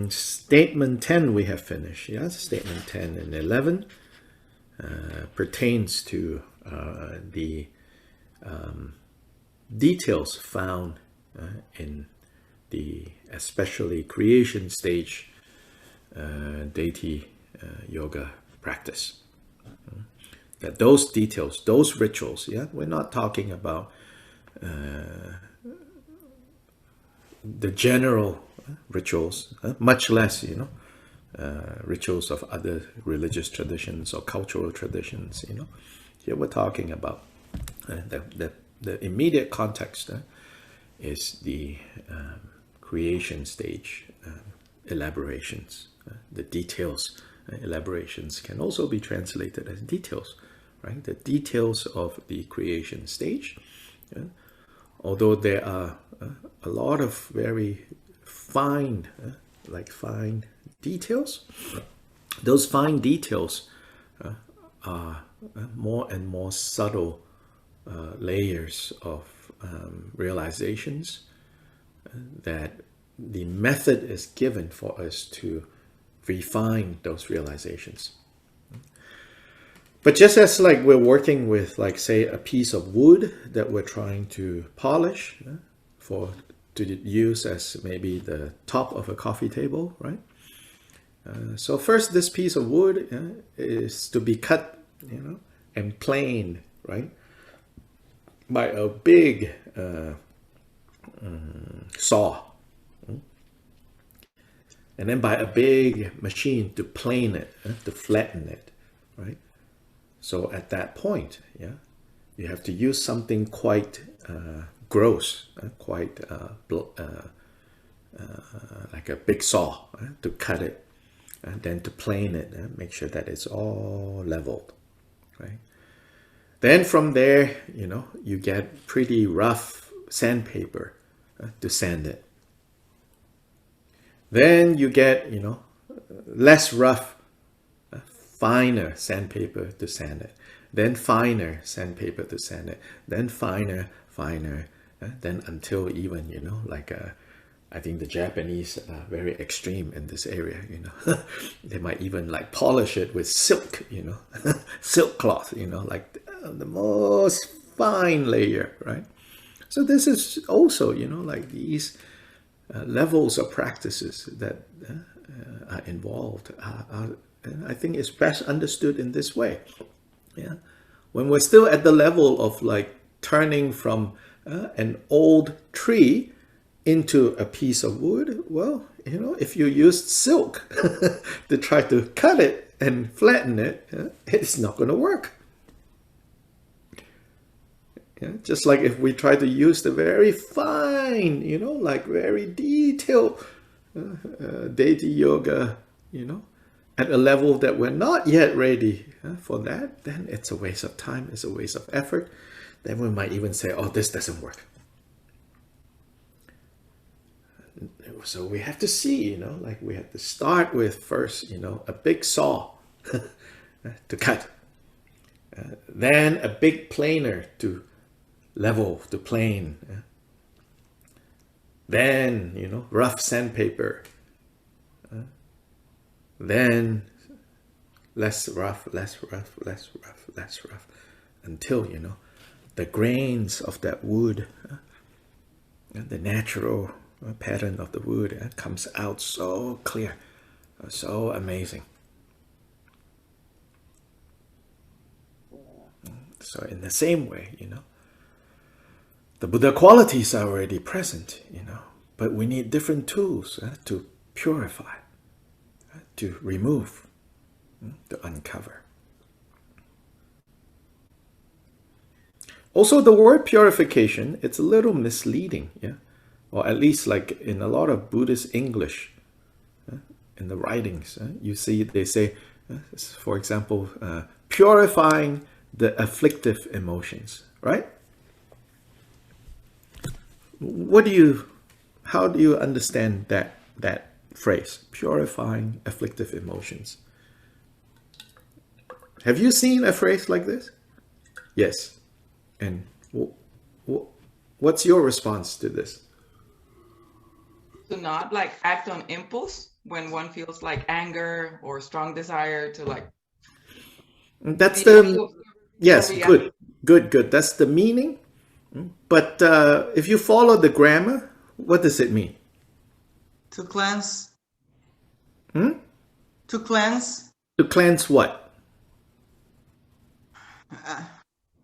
Statement 10 we have finished. Yes, statement 10 and 11 pertains to the details found in the especially creation stage deity yoga practice. That those details, those rituals, yeah, we're not talking about the general rituals, much less, rituals of other religious traditions or cultural traditions, Here we're talking about the immediate context is the creation stage elaborations. The details, elaborations can also be translated as details, right? The details of the creation stage. Although there are a lot of very fine, fine details, those fine details are more and more subtle layers of realizations that the method is given for us to refine those realizations. But just as like we're working with, like, say, a piece of wood that we're trying to polish to use as maybe the top of a coffee table, right? So first, this piece of wood is to be cut, and planed, right, by a big saw, and then by a big machine to plane it, to flatten it, right? So at that point, you have to use something quite gross, quite like a big saw to cut it, and then to plane it, make sure that it's all leveled, right? Then from there, you get pretty rough sandpaper to sand it. Then you get, less rough, finer sandpaper to sand it. Then finer sandpaper to sand it. Then finer, then until even, I think the Japanese are very extreme in this area, They might even like polish it with silk, silk cloth, like the most fine layer, right? So this is also, like these levels of practices that are involved. I think it's best understood in this way. Yeah, when we're still at the level of like turning from an old tree into a piece of wood, well, if you use silk to try to cut it and flatten it, it's not going to work. Just like if we try to use the very fine, like very detailed deity yoga, at a level that we're not yet ready for that, then it's a waste of time, it's a waste of effort. Then we might even say, oh, this doesn't work. So we have to see, like we have to start with first, a big saw to cut. Then a big planer to level, to plane. Then, rough sandpaper. Then less rough, until, the grains of that wood, the natural pattern of the wood comes out so clear, so amazing. So in the same way, the Buddha qualities are already present, but we need different tools to purify, to remove, to uncover. Also, the word purification, it's a little misleading, or at least like in a lot of Buddhist English, in the writings, you see they say, for example, purifying the afflictive emotions, right? how do you understand that phrase, purifying afflictive emotions? Have you seen a phrase like this? Yes. And what's your response to this? To not like act on impulse when one feels like anger or strong desire to like That's be able to the, observe before yes, reacting. good. That's the meaning. But if you follow the grammar, what does it mean? To cleanse. To cleanse To cleanse what?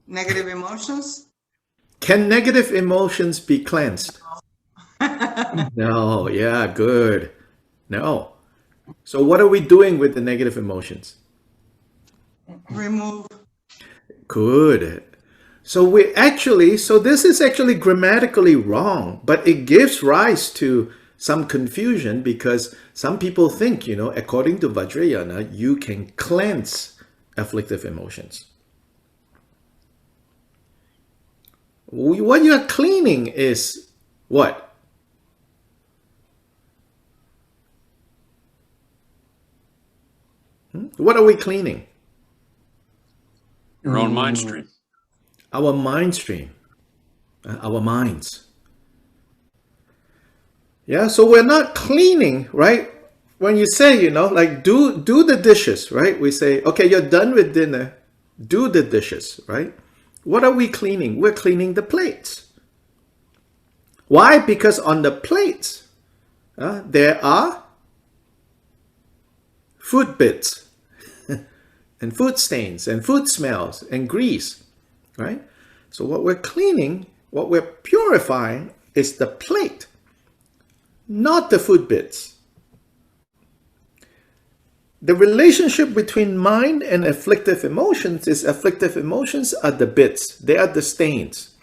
negative emotions. Can negative emotions be cleansed? No, yeah, good. No. So what are we doing with the negative emotions? Remove. Good. So this is actually grammatically wrong, but it gives rise to some confusion because some people think, according to Vajrayana, you can cleanse afflictive emotions. What you're cleaning is what? What are we cleaning? Your own mind stream. Our mind stream, our minds. Yeah, so we're not cleaning, right? When you say, like do the dishes, right? We say, okay, you're done with dinner, do the dishes, right? What are we cleaning? We're cleaning the plates. Why? Because on the plates, there are food bits and food stains and food smells and grease, right? So what we're cleaning, what we're purifying is the plate, not the food bits. The relationship between mind and afflictive emotions is afflictive emotions are the bits, they are the stains.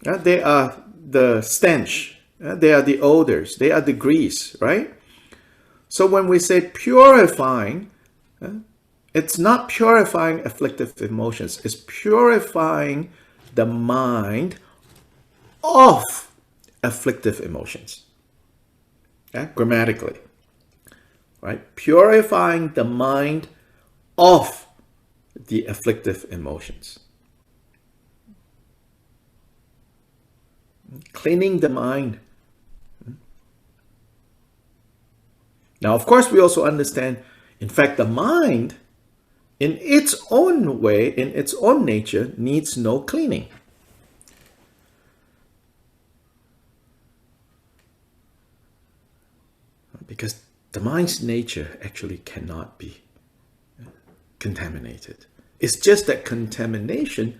They are the stench, they are the odors, they are the grease, right? So when we say purifying, it's not purifying afflictive emotions, it's purifying the mind of afflictive emotions. Grammatically. Right? Purifying the mind of the afflictive emotions. Cleaning the mind. Now, of course, we also understand, in fact, the mind, in its own way, in its own nature, needs no cleaning. Because the mind's nature actually cannot be contaminated. It's just that contamination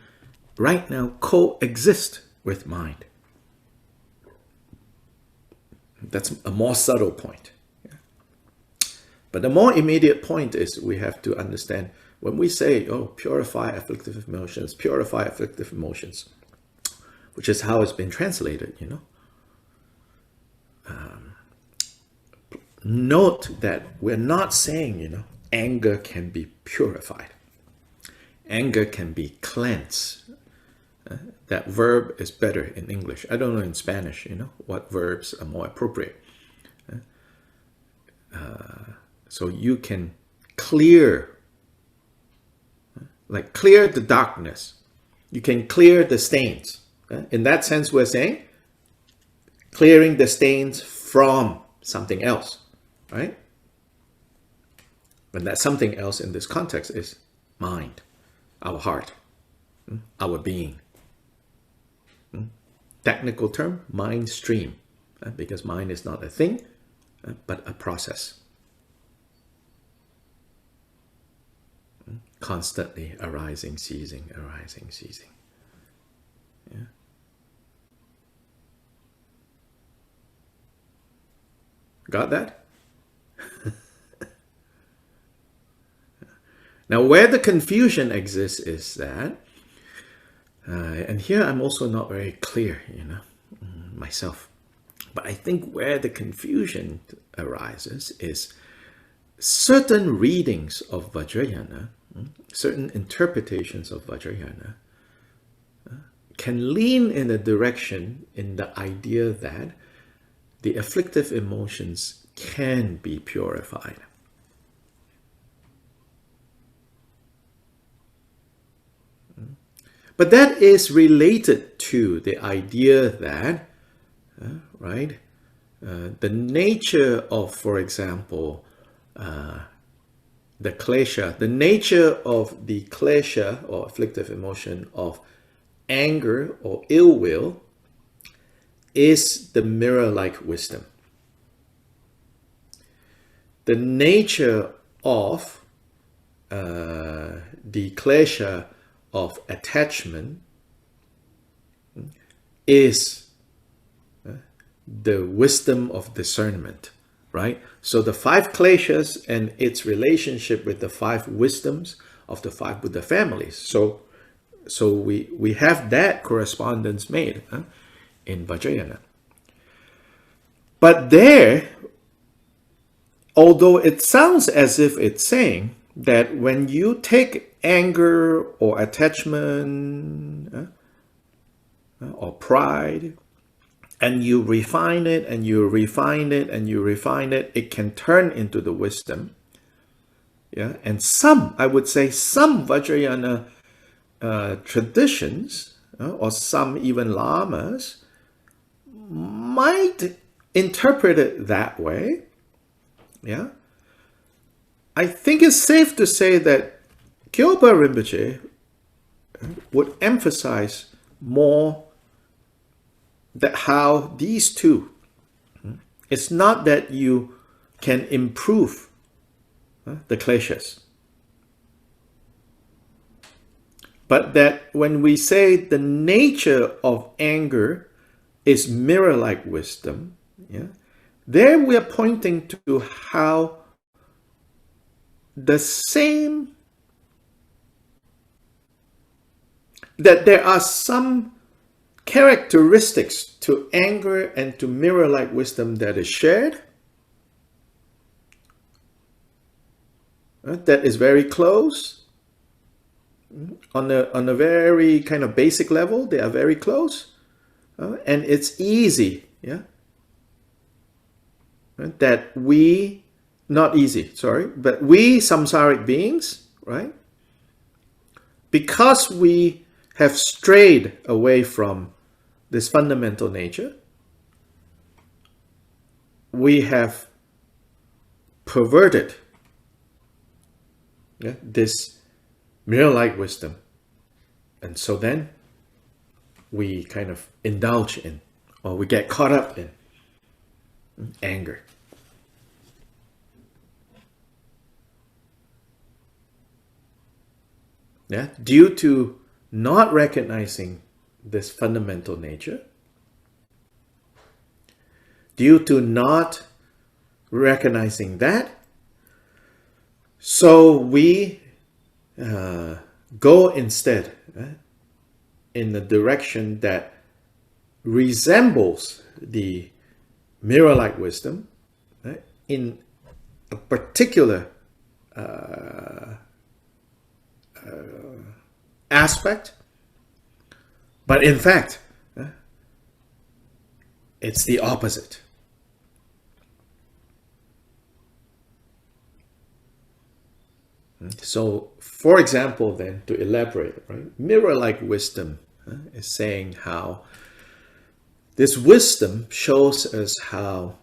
right now coexists with mind. That's a more subtle point. But the more immediate point is we have to understand when we say, purify afflictive emotions, which is how it's been translated, Note that we're not saying, anger can be purified. Anger can be cleansed. That verb is better in English. I don't know in Spanish, what verbs are more appropriate. So you can clear the darkness. You can clear the stains. In that sense, we're saying clearing the stains from something else, right? And that something else in this context is mind, our heart, our being. Technical term, mind stream, because mind is not a thing, but a process. Constantly arising, ceasing, arising, ceasing. Yeah. Got that? Now, where the confusion exists is that, and here I'm also not very clear, myself. But I think where the confusion arises is certain readings of Vajrayana, certain interpretations of Vajrayana can lean in a direction in the idea that the afflictive emotions can be purified. But that is related to the idea that, right, the nature of, for example, the klesha, the nature of the klesha or afflictive emotion of anger or ill will is the mirror-like wisdom. The nature of the klesha of attachment is the wisdom of discernment, right? So the 5 kleshas and its relationship with the 5 wisdoms of the 5 Buddha families. So we have that correspondence made in Vajradhara. But there, although it sounds as if it's saying that when you take anger or attachment or pride and you refine it and you refine it and you refine it, it can turn into the wisdom. Yeah, and some, I would say, some Vajrayana traditions or some even lamas might interpret it that way. Yeah, I think it's safe to say that Kyopa Rinpoche would emphasize more that how these two, it's not that you can improve the kleshas, but that when we say the nature of anger is mirror-like wisdom, yeah, there we are pointing to how the same, that there are some characteristics to anger and to mirror-like wisdom that is shared, that is very close. On a very kind of basic level, they are very close. And it's easy, yeah, that we, not easy, sorry, but we samsaric beings, right, because we have strayed away from this fundamental nature, we have perverted, yeah, this mirror-like wisdom. And so then we kind of indulge in, or we get caught up in anger. Yeah, due to not recognizing this fundamental nature, due to not recognizing that, so we go instead in the direction that resembles the mirror-like wisdom in a particular aspect, but in fact, it's the opposite. So, for example, then, to elaborate, right, mirror-like wisdom is saying how this wisdom shows us how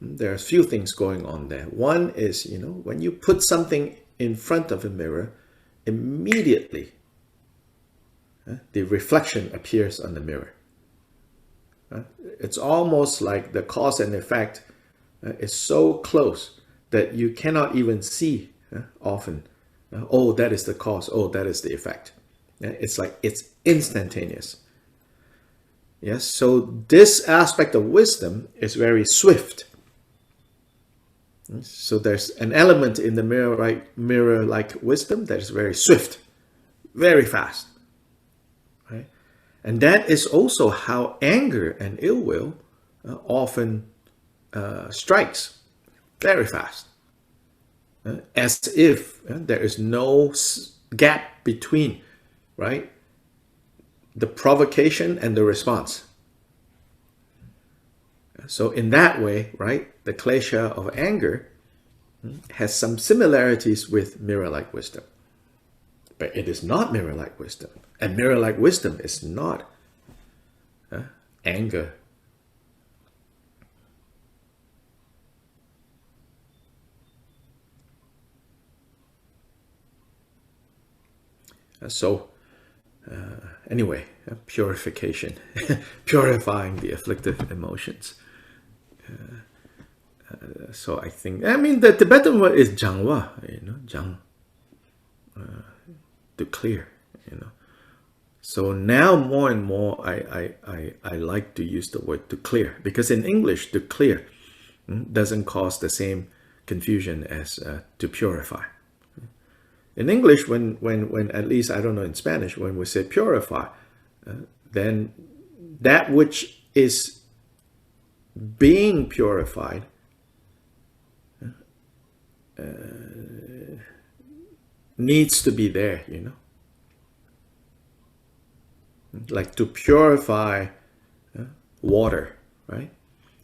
there are a few things going on there. One is, you know, when you put something in front of a mirror, immediately the reflection appears on the mirror. It's almost like the cause and effect is so close that you cannot even see often, oh, that is the cause, oh, that is the effect. It's like it's instantaneous. Yes, so this aspect of wisdom is very swift. So there's an element in the mirror-like wisdom that is very swift, very fast. Right? And that is also how anger and ill will often strikes very fast. As if there is no gap between right? The provocation and the response. So in that way, right, the klesha of anger has some similarities with mirror-like wisdom. But it is not mirror-like wisdom. And mirror-like wisdom is not anger. So anyway, purification, purifying the afflictive emotions. So I think, I mean, the Tibetan word is jangwa, jang, to clear, So now more and more, I like to use the word to clear, because in English, to clear doesn't cause the same confusion as to purify. In English, when at least, I don't know, in Spanish, when we say purify, then that which is being purified needs to be there, Like to purify water, right?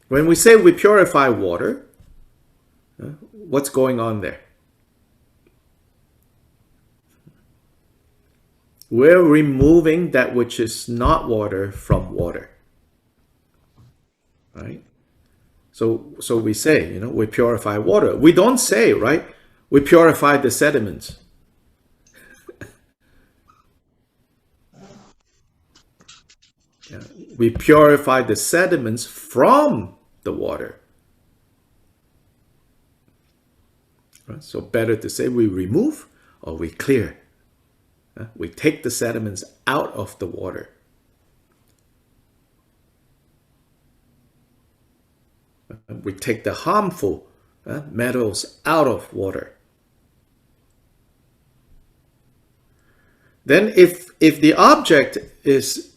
When we say we purify water, what's going on there? We're removing that which is not water from water, right? So we say, we purify water. We don't say, right, we purify the sediments. We purify the sediments from the water. Right? So better to say we remove or we clear. We take the sediments out of the water. We take the harmful metals out of water. Then if the object is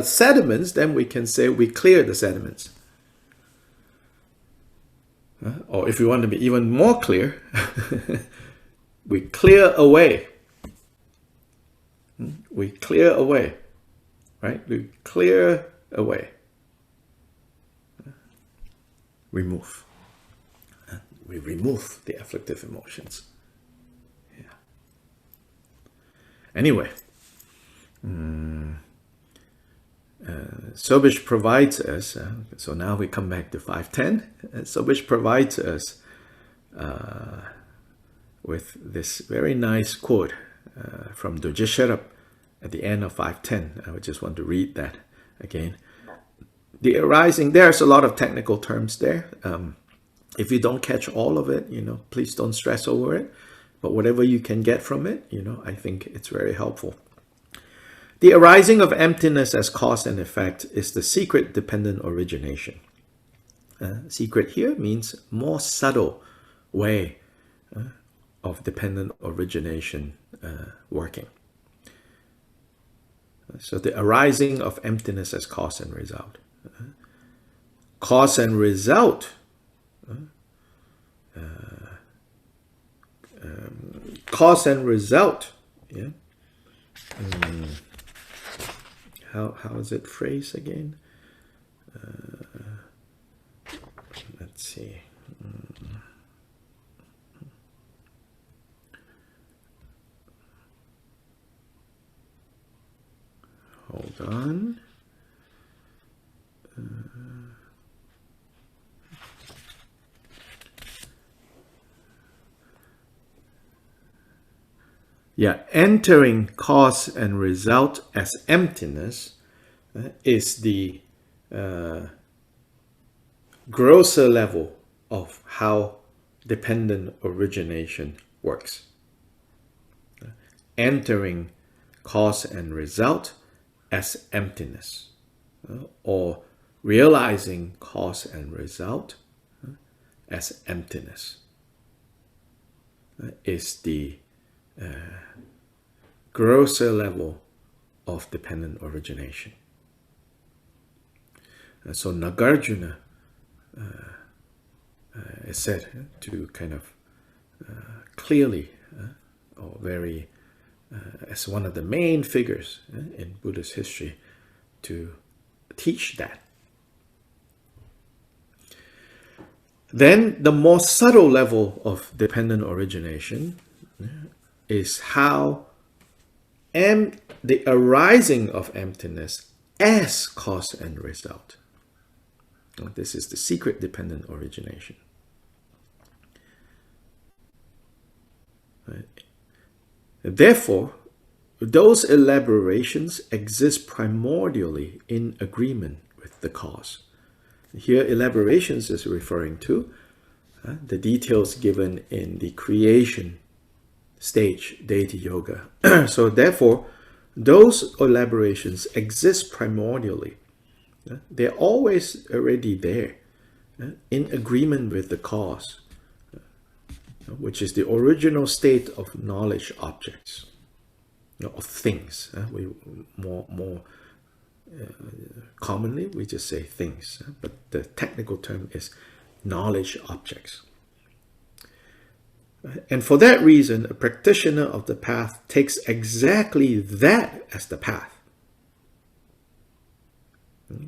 sediments, then we can say we clear the sediments. Or if we want to be even more clear, we clear away. We clear away, right? We clear away. Remove. We remove the afflictive emotions. Yeah. Anyway, Sobish provides us, so now we come back to 510. Sobish provides us with this very nice quote from Dorje Sherab at the end of 510. I would just want to read that again. The arising, there's a lot of technical terms there. If you don't catch all of it, please don't stress over it. But whatever you can get from it, I think it's very helpful. The arising of emptiness as cause and effect is the secret dependent origination. Secret here means more subtle way of dependent origination working. So the arising of emptiness as cause and result. Cause and result. Cause and result. Yeah. How is it phrased again? Let's see. Hold on. Yeah, entering cause and result as emptiness is the grosser level of how dependent origination works. Entering cause and result as emptiness, or realizing cause and result as emptiness is the grosser level of dependent origination. So Nagarjuna is said to kind of clearly or very as one of the main figures in Buddhist history to teach that. Then the more subtle level of dependent origination is how the arising of emptiness as cause and result. This is the secret dependent origination. Therefore, those elaborations exist primordially in agreement with the cause. Here, elaborations is referring to the details given in the creation stage, deity yoga. So therefore, those elaborations exist primordially. They're always already there, in agreement with the cause, which is the original state of knowledge objects, of things. We more commonly we just say things, but the technical term is knowledge objects. And for that reason, a practitioner of the path takes exactly that as the path.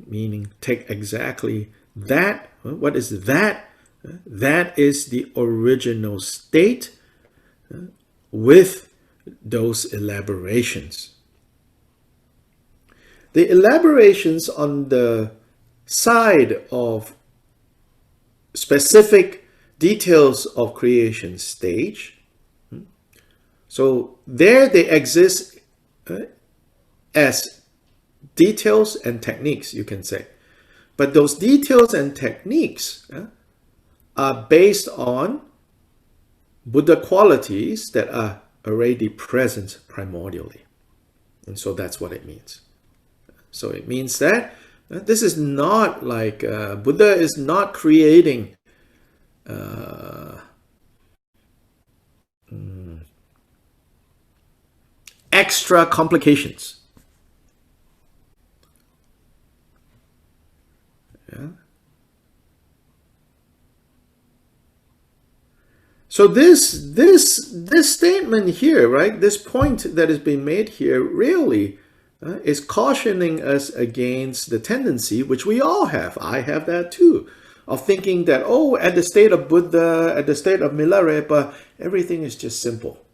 Meaning, take exactly that. What is that? That is the original state with those elaborations. The elaborations on the side of specific details of creation stage, so there they exist as details and techniques, you can say. But those details and techniques are based on Buddha qualities that are already present primordially. And so that's what it means. So it means that this is not like Buddha is not creating extra complications. Yeah. So this statement here, right? This point that is being made here really is cautioning us against the tendency, which we all have. I have that too, of thinking that, oh, at the state of Buddha, at the state of Milarepa, everything is just simple.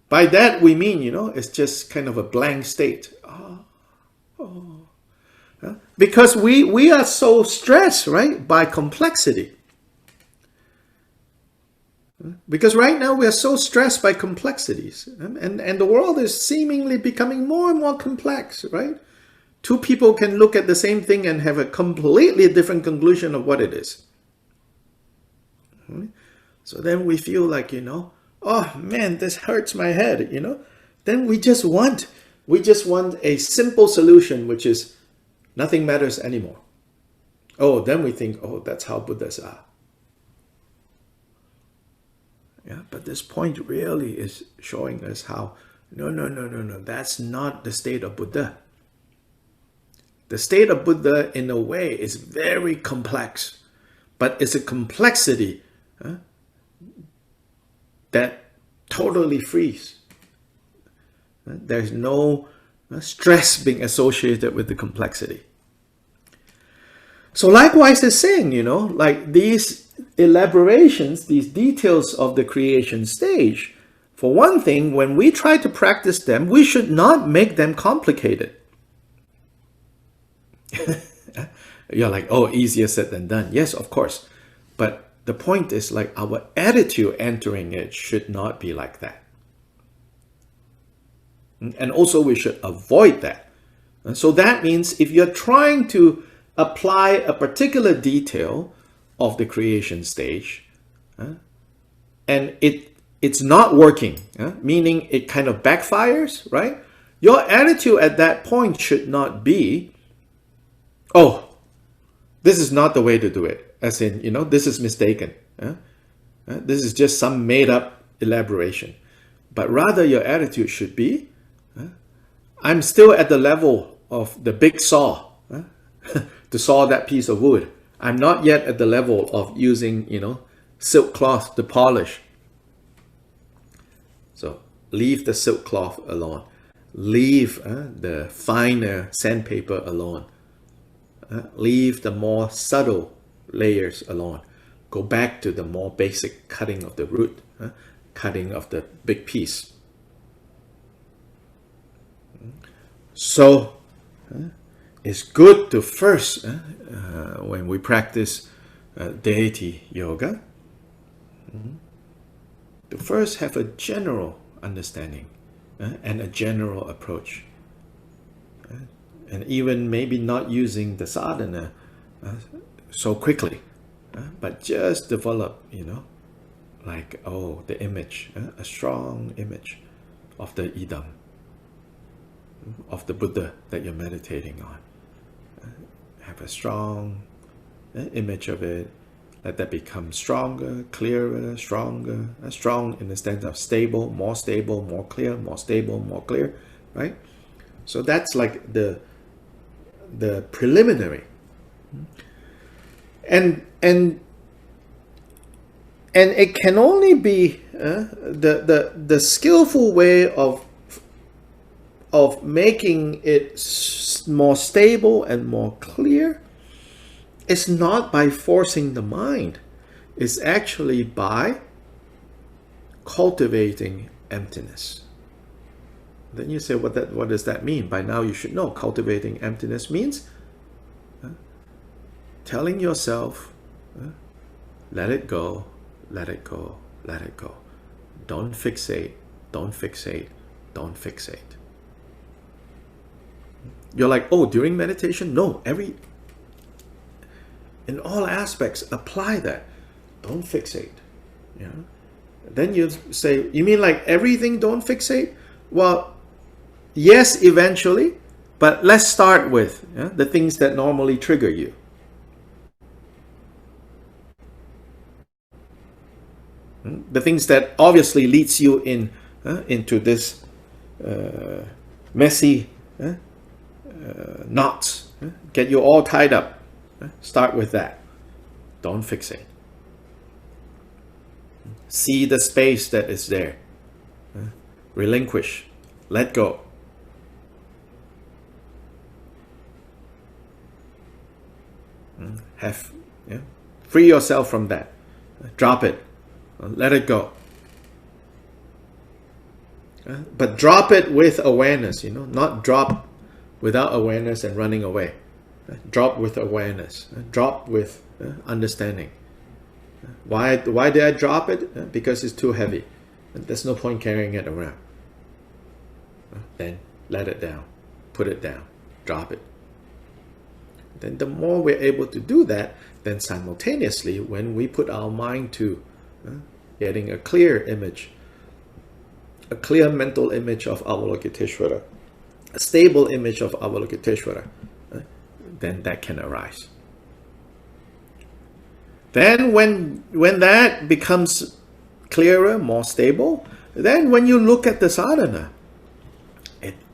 By that we mean, it's just kind of a blank state. Because we are so stressed, right, by complexity. Because right now we are so stressed by complexities, and the world is seemingly becoming more and more complex, right? Two people can look at the same thing and have a completely different conclusion of what it is. So then we feel like, oh man, this hurts my head, Then we just want a simple solution, which is nothing matters anymore. Oh, then we think, oh, that's how Buddhas are. Yeah, but this point really is showing us how, no, that's not the state of Buddha. The state of Buddha, in a way, is very complex, but it's a complexity that totally frees. There's no stress being associated with the complexity. So likewise, it's saying, like these elaborations, these details of the creation stage, for one thing, when we try to practice them, we should not make them complicated. You're like, oh, easier said than done. Yes, of course. But the point is, like, our attitude entering it should not be like that. And also we should avoid that. And so that means if you're trying to apply a particular detail of the creation stage, and it's not working, meaning it kind of backfires, right? Your attitude at that point should not be, oh, this is not the way to do it. As in, this is mistaken. This is just some made up elaboration. But rather your attitude should be, I'm still at the level of the big saw to saw that piece of wood. I'm not yet at the level of using, silk cloth to polish. So leave the silk cloth alone. Leave the finer sandpaper alone. Leave the more subtle layers alone. Go back to the more basic cutting of the root, cutting of the big piece. So it's good to first, when we practice deity yoga, to first have a general understanding and a general approach. And even maybe not using the sadhana so quickly, but just develop, like, oh, the image, a strong image of the idam, of the Buddha that you're meditating on. Have a strong image of it. Let that become stronger, clearer, stronger. Strong in the sense of stable, more clear, more stable, more clear, right? So that's like the preliminary. And it can only be the skillful way of making it more stable and more clear. It's not by forcing the mind. It's actually by cultivating emptiness. Then you say, what does that mean? By now you should know. Cultivating emptiness means telling yourself, let it go, let it go, let it go. Don't fixate, don't fixate, don't fixate. You're like, oh, during meditation? No, in all aspects, apply that. Don't fixate. Then you say, you mean like everything don't fixate? Well, yes, eventually, but let's start with the things that normally trigger you. The things that obviously leads you into this messy knots, get you all tied up. Start with that. Don't fixate. See the space that is there. Relinquish. Let go. Free yourself from that. Drop it. Let it go. But drop it with awareness, not drop without awareness and running away. Drop with awareness. Drop with understanding. Why did I drop it? Because it's too heavy. There's no point carrying it around. Then let it down. Put it down. Drop it. Then the more we're able to do that, then simultaneously, when we put our mind to getting a clear image, a clear mental image of Avalokiteshvara, a stable image of Avalokiteshvara, then that can arise. Then when that becomes clearer, more stable, then when you look at the sadhana,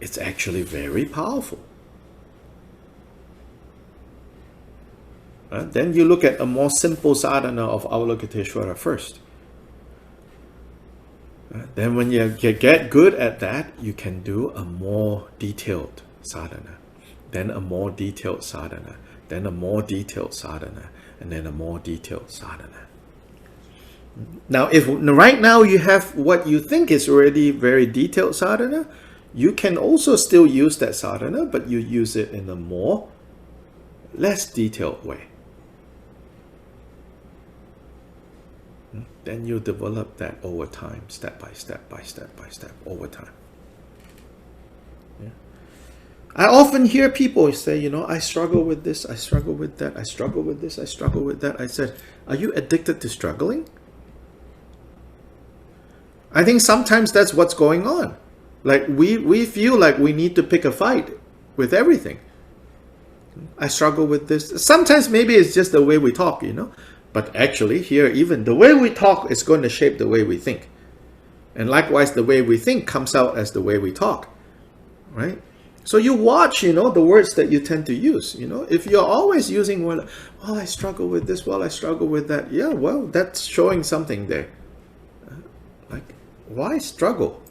it's actually very powerful. Then you look at a more simple sadhana of Avalokiteshvara first. Then when you get good at that, you can do a more detailed sadhana. Then a more detailed sadhana. Then a more detailed sadhana. And then a more detailed sadhana. Now, if right now you have what you think is already very detailed sadhana, you can also still use that sadhana, but you use it in a more less detailed way. Then you develop that over time, step by step, by step by step, over time. I often hear people say, I struggle with this, I struggle with that, I struggle with this, I struggle with that. I said, are you addicted to struggling? I think sometimes that's what's going on. Like we feel like we need to pick a fight with everything. I struggle with this. Sometimes maybe it's just the way we talk, But actually here, even the way we talk is going to shape the way we think. And likewise, the way we think comes out as the way we talk, right? So you watch, the words that you tend to use, If you're always using, well, I struggle with this, well, I struggle with that. Yeah, well, that's showing something there. Why struggle?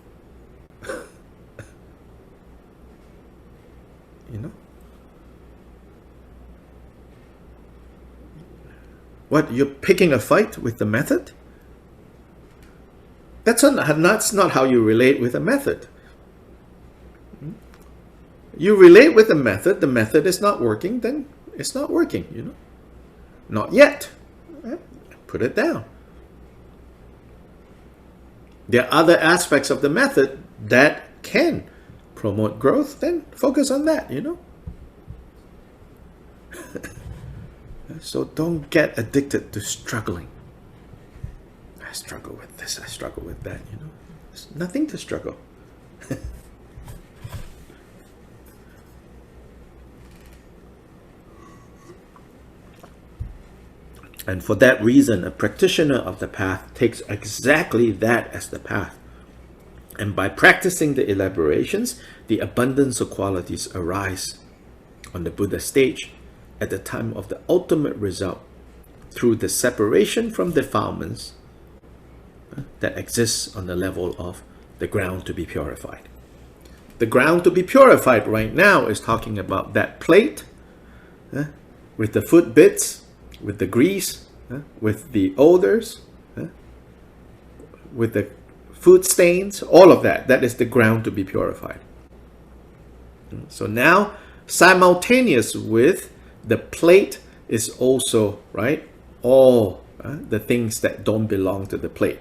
You know? What, you're picking a fight with the method? That's not how you relate with a method. You relate with the method is not working, then it's not working, you know? Not yet. Put it down. There are other aspects of the method that can promote growth, then focus on that, you know? So don't get addicted to struggling. I struggle with this, I struggle with that, you know? There's nothing to struggle. And for that reason, a practitioner of the path takes exactly that as the path. And by practicing the elaborations, the abundance of qualities arise on the Buddha stage at the time of the ultimate result through the separation from defilements that exists on the level of the ground to be purified. The ground to be purified right now is talking about that plate with the foot bits, with the grease, with the odors, with the food stains, all of that. That is the ground to be purified. So now, simultaneous with the plate is also, right, all the things that don't belong to the plate.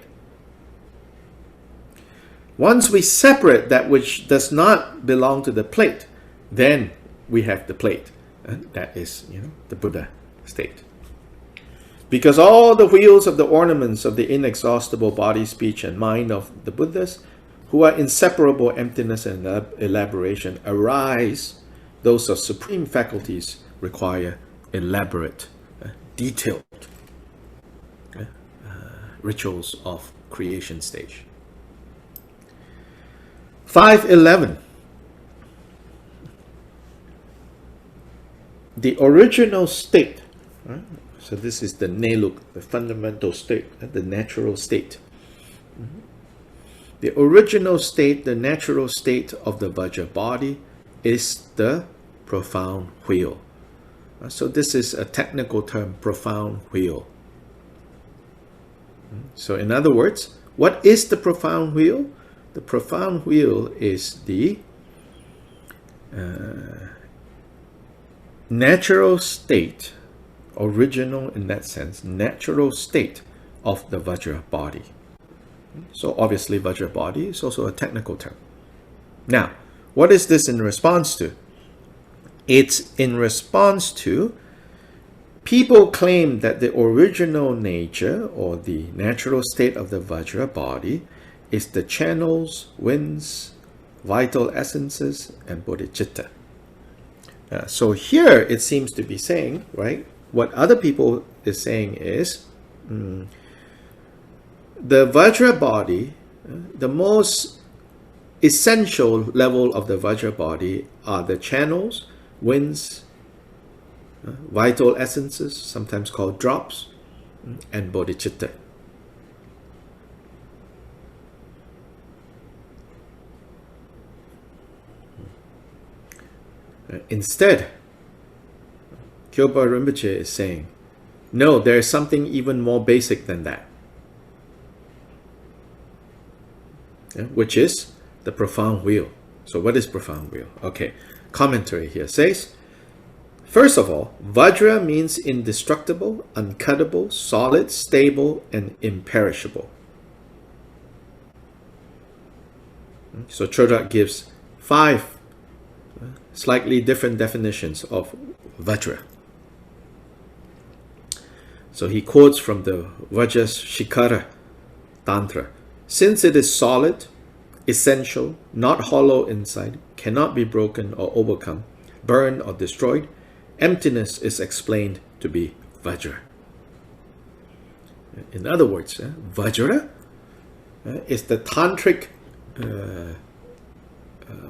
Once we separate that which does not belong to the plate, then we have the plate. That is, you know, the Buddha state. Because all the wheels of the ornaments of the inexhaustible body, speech, and mind of the Buddhas, who are inseparable emptiness and elaboration, arise, those of supreme faculties require elaborate, detailed rituals of creation stage. 5.11. The original state. So this is the neluk, the fundamental state, the natural state. The original state, the natural state of the Vajra body is the profound wheel. So this is a technical term, profound wheel. So in other words, what is the profound wheel? The profound wheel is the natural state, original in that sense, natural state of the Vajra body. So obviously Vajra body is also a technical term. Now, what is this in response to? It's in response to people claim that the original nature or the natural state of the Vajra body is the channels, winds, vital essences, and bodhicitta. So here it seems to be saying, right, what other people is saying is the Vajra body, the most essential level of the Vajra body are the channels, winds, vital essences, sometimes called drops, and bodhicitta. Instead, Kyopa Rinpoche is saying, no, there is something even more basic than that, which is the profound wheel. So what is profound wheel? Okay, commentary here says, first of all, Vajra means indestructible, uncuttable, solid, stable, and imperishable. So Chodak gives 5 slightly different definitions of Vajra. So he quotes from the Vajrashikara Tantra. Since it is solid, essential, not hollow inside, cannot be broken or overcome, burned or destroyed, emptiness is explained to be Vajra. In other words, Vajra is the tantric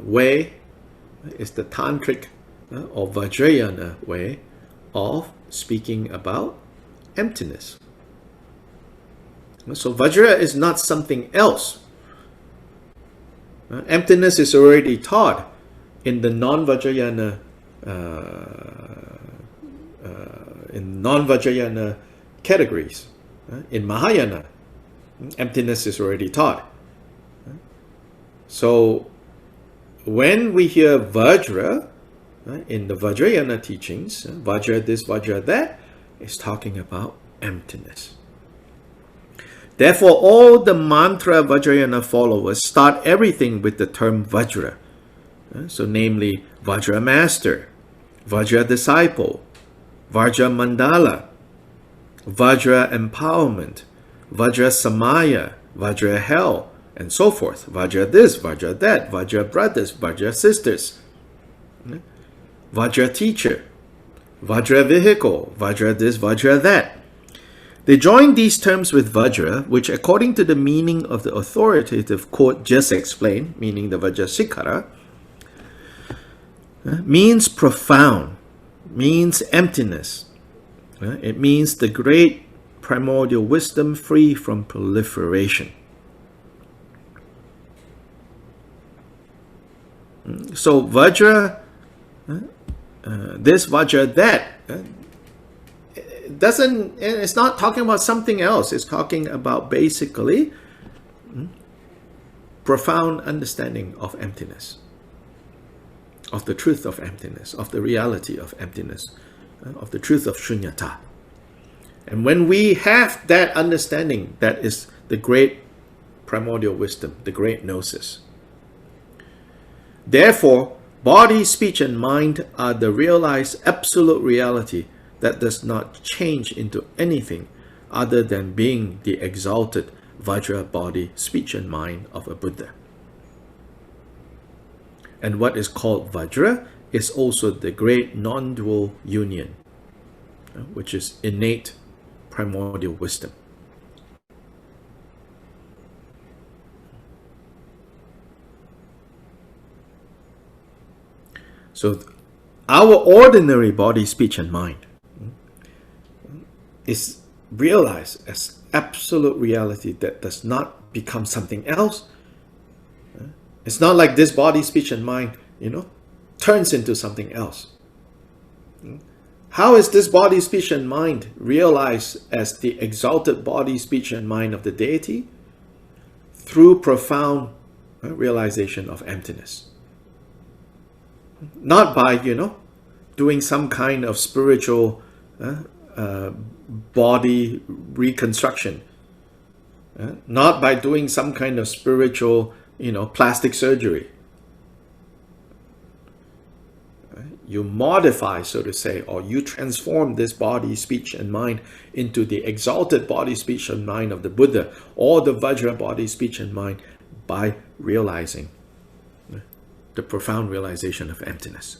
way, is the tantric or Vajrayana way of speaking about emptiness. So Vajra is not something else Emptiness is already taught in the non-Vajrayana categories. In Mahayana, emptiness is already taught. So when we hear Vajra in the Vajrayana teachings, Vajra this, Vajra that, is talking about emptiness. Therefore, all the mantra Vajrayana followers start everything with the term Vajra. So namely, Vajra master, Vajra disciple, Vajra mandala, Vajra empowerment, Vajra samaya, Vajra hell, and so forth. Vajra this, Vajra that, Vajra brothers, Vajra sisters, Vajra teacher, Vajra vehicle, Vajra this, Vajra that. They join these terms with Vajra, which according to the meaning of the authoritative quote just explained, meaning the Vajrasikara, means profound, means emptiness. It means the great primordial wisdom free from proliferation. So Vajra, this Vajra that, it's not talking about something else. It's talking about basically profound understanding of emptiness, of the truth of emptiness, of the reality of emptiness, of the truth of shunyata. And when we have that understanding, that is the great primordial wisdom, the great gnosis. Therefore, body, speech, and mind are the realized absolute reality that does not change into anything other than being the exalted Vajra body, speech, and mind of a Buddha. And what is called Vajra is also the great non-dual union, which is innate primordial wisdom. So our ordinary body, speech, and mind is realized as absolute reality that does not become something else. It's not like this body, speech, and mind, turns into something else. How is this body, speech, and mind realized as the exalted body, speech, and mind of the deity? Through profound realization of emptiness. Not by, doing some kind of spiritual body reconstruction. Not by doing some kind of spiritual, plastic surgery. You modify, so to say, or you transform this body, speech, and mind into the exalted body, speech, and mind of the Buddha, or the Vajra body, speech, and mind, by realizing the profound realization of emptiness.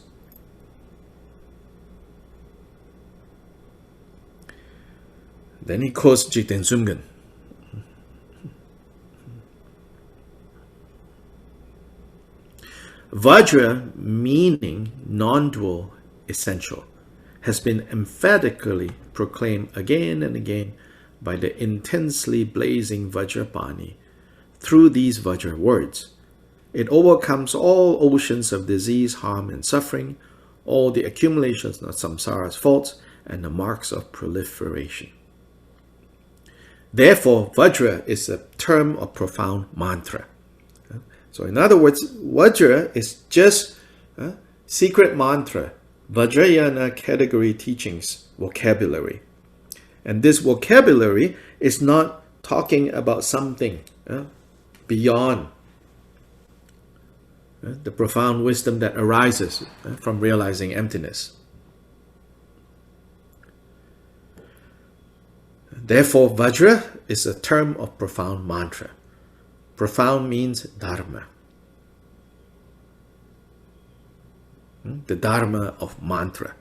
Then he quotes Jigten Sumgen. Vajra, meaning non-dual, essential, has been emphatically proclaimed again and again by the intensely blazing Vajrapani through these Vajra words. It overcomes all oceans of disease, harm, and suffering, all the accumulations of samsara's faults, and the marks of proliferation. Therefore, Vajra is a term of profound mantra. So in other words, Vajra is just secret mantra, Vajrayana category teachings, vocabulary. And this vocabulary is not talking about something beyond the profound wisdom that arises from realizing emptiness. Therefore, Vajra is a term of profound mantra. Profound means dharma. The dharma of mantra.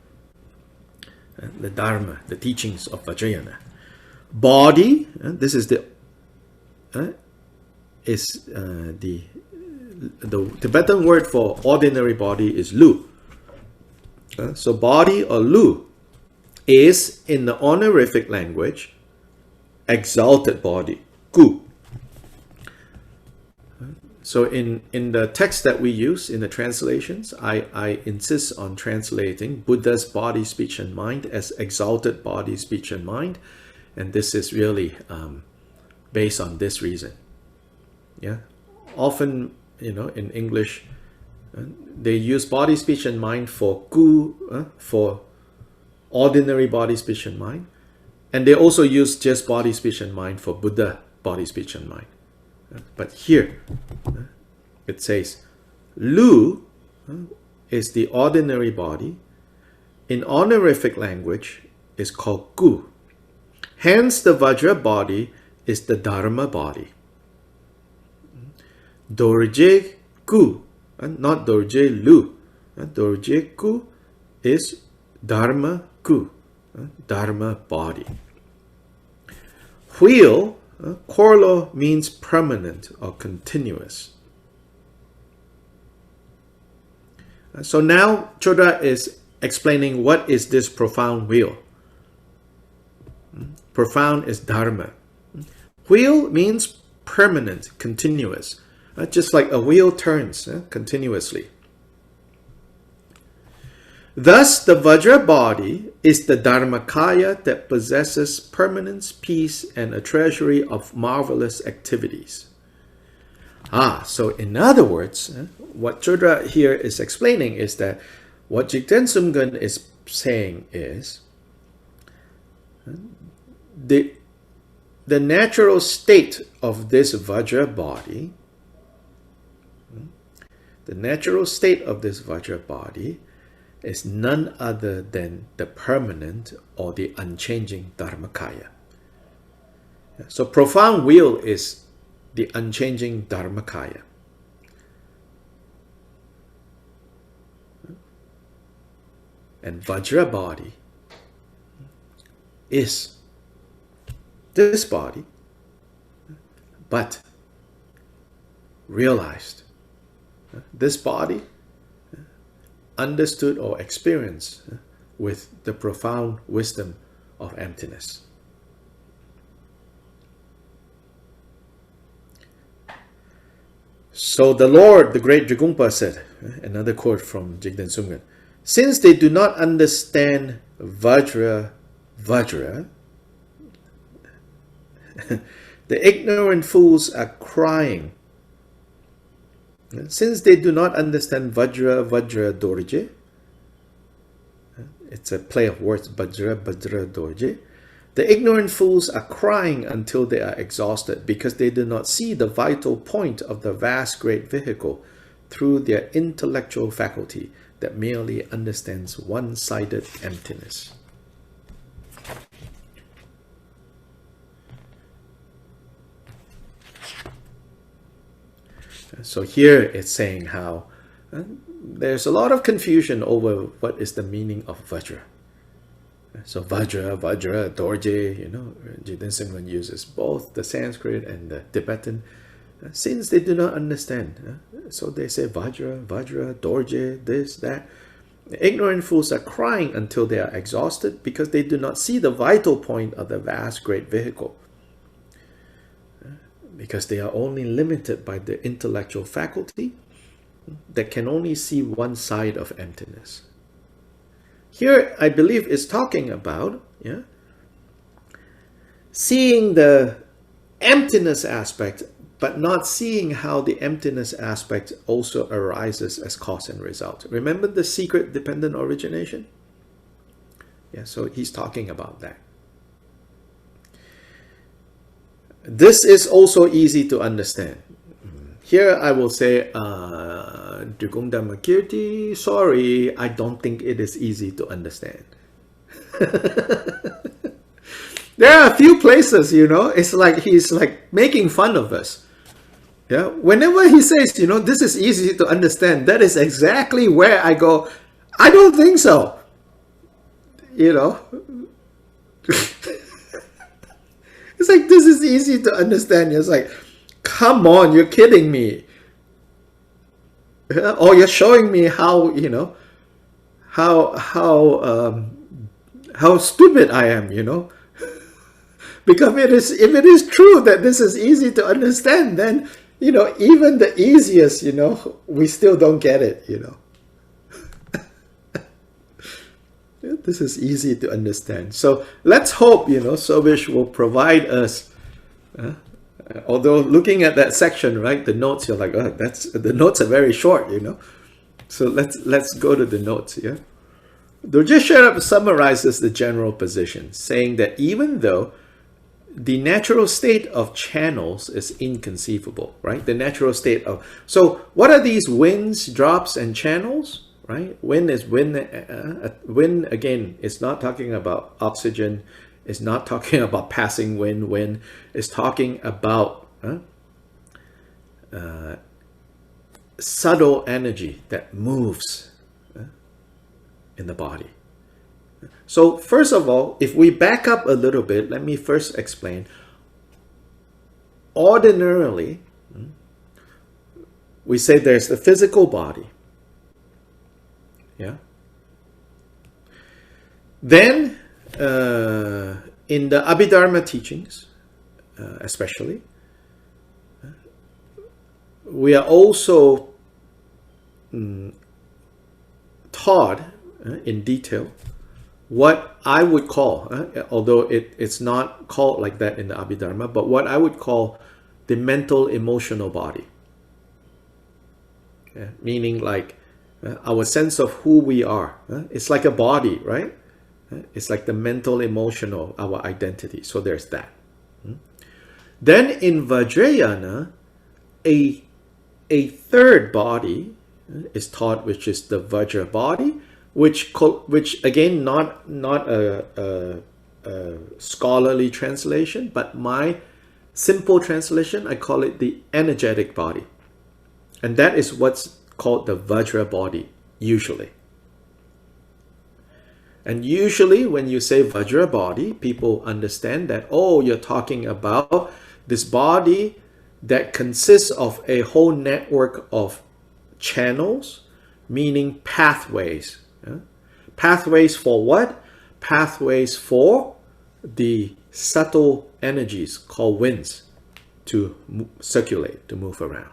The dharma, the teachings of Vajrayana. Body, this is the Tibetan word for ordinary body is lu. So body or lu is, in the honorific language, exalted body, gu. So in the text that we use, in the translations, I insist on translating Buddha's body, speech, and mind as exalted body, speech, and mind. And this is really based on this reason. Yeah. Often, in English, they use body, speech, and mind for gu, for ordinary body, speech, and mind. And they also use just body, speech, and mind for Buddha, body, speech, and mind. But here, it says, Lu is the ordinary body. In honorific language, is called Gu. Hence, the Vajra body is the Dharma body. Dorje Gu, not Dorje Lu. Dorje Gu is Dharma Gu, Dharma body. Wheel, Korlo means permanent or continuous. So now Chodra is explaining what is this profound wheel. Profound is Dharma. Wheel means permanent, continuous. Just like a wheel turns continuously. Thus, the Vajra body is the Dharmakaya that possesses permanence, peace, and a treasury of marvelous activities. So in other words, what Chodra here is explaining is that what Jigten Sumgun is saying is the natural state of this Vajra body, is none other than the permanent or the unchanging Dharmakaya. So profound wheel is the unchanging Dharmakaya. And Vajra body is this body, but realized. This body understood or experienced with the profound wisdom of emptiness. So the Lord, the great Drigungpa, said, another quote from Jigten Sumgun, since they do not understand Vajra, the ignorant fools are crying. Since they do not understand Vajra Dorje, it's a play of words, Vajra Dorje, the ignorant fools are crying until they are exhausted because they do not see the vital point of the vast great vehicle through their intellectual faculty that merely understands one-sided emptiness. So here it's saying how there's a lot of confusion over what is the meaning of Vajra. So Vajra, Dorje, Jigten Sumgun uses both the Sanskrit and the Tibetan. Since they do not understand, so they say Vajra, Dorje, this, that. Ignorant fools are crying until they are exhausted because they do not see the vital point of the vast great vehicle. Because they are only limited by the intellectual faculty that can only see one side of emptiness. Here, I believe, is talking about seeing the emptiness aspect, but not seeing how the emptiness aspect also arises as cause and result. Remember the secret dependent origination? So he's talking about that. This is also easy to understand. Here I will say, Drigung Dhammakirti, sorry, I don't think it is easy to understand. There are a few places, it's like he's like making fun of us. Whenever he says, this is easy to understand, that is exactly where I go, I don't think so. It's like, this is easy to understand. It's like, come on, you're kidding me. Or you're showing me how, how stupid I am, Because if it is true that this is easy to understand, then You know, even the easiest, you know, we still don't get it, you know. This is easy to understand. So let's hope, you know, Sobish will provide us. Although looking at that section, right, the notes, you're like, oh, the notes are very short, you know. So let's go to the notes, yeah. Dorje Sherab summarizes the general position, saying that even though the natural state of channels is inconceivable, right? The natural state of... So what are these winds, drops, and channels, right? Wind is wind. Wind, again, is not talking about oxygen. It's not talking about passing wind. Wind is talking about subtle energy that moves in the body. So first of all, if we back up a little bit, let me first explain. Ordinarily, we say there's the physical body. Yeah. Then, in the Abhidharma teachings, especially, we are also taught in detail what I would call, although it's not called like that in the Abhidharma, but what I would call the mental emotional body. Meaning like our sense of who we are. It's like a body, right? It's like the mental emotional, our identity. So there's that. Then in Vajrayana, a third body is taught, which is the Vajra body, which again, not a scholarly translation, but my simple translation, I call it the energetic body. And that is what's called the Vajra body, usually. And usually when you say Vajra body, people understand that, oh, you're talking about this body that consists of a whole network of channels, meaning pathways. Pathways for what? Pathways for the subtle energies called winds to circulate, to move around.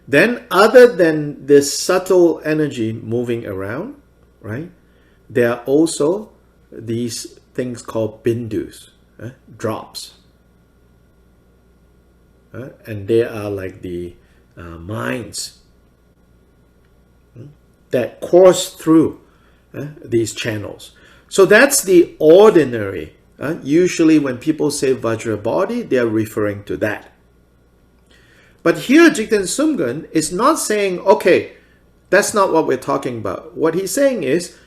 Then other than this subtle energy moving around, right, there are also these things called bindus, drops. And they are like the minds that course through these channels. So that's the ordinary. Usually when people say Vajra body, they are referring to that. But here Jigten Sumgun is not saying, okay, that's not what we're talking about. What he's saying is,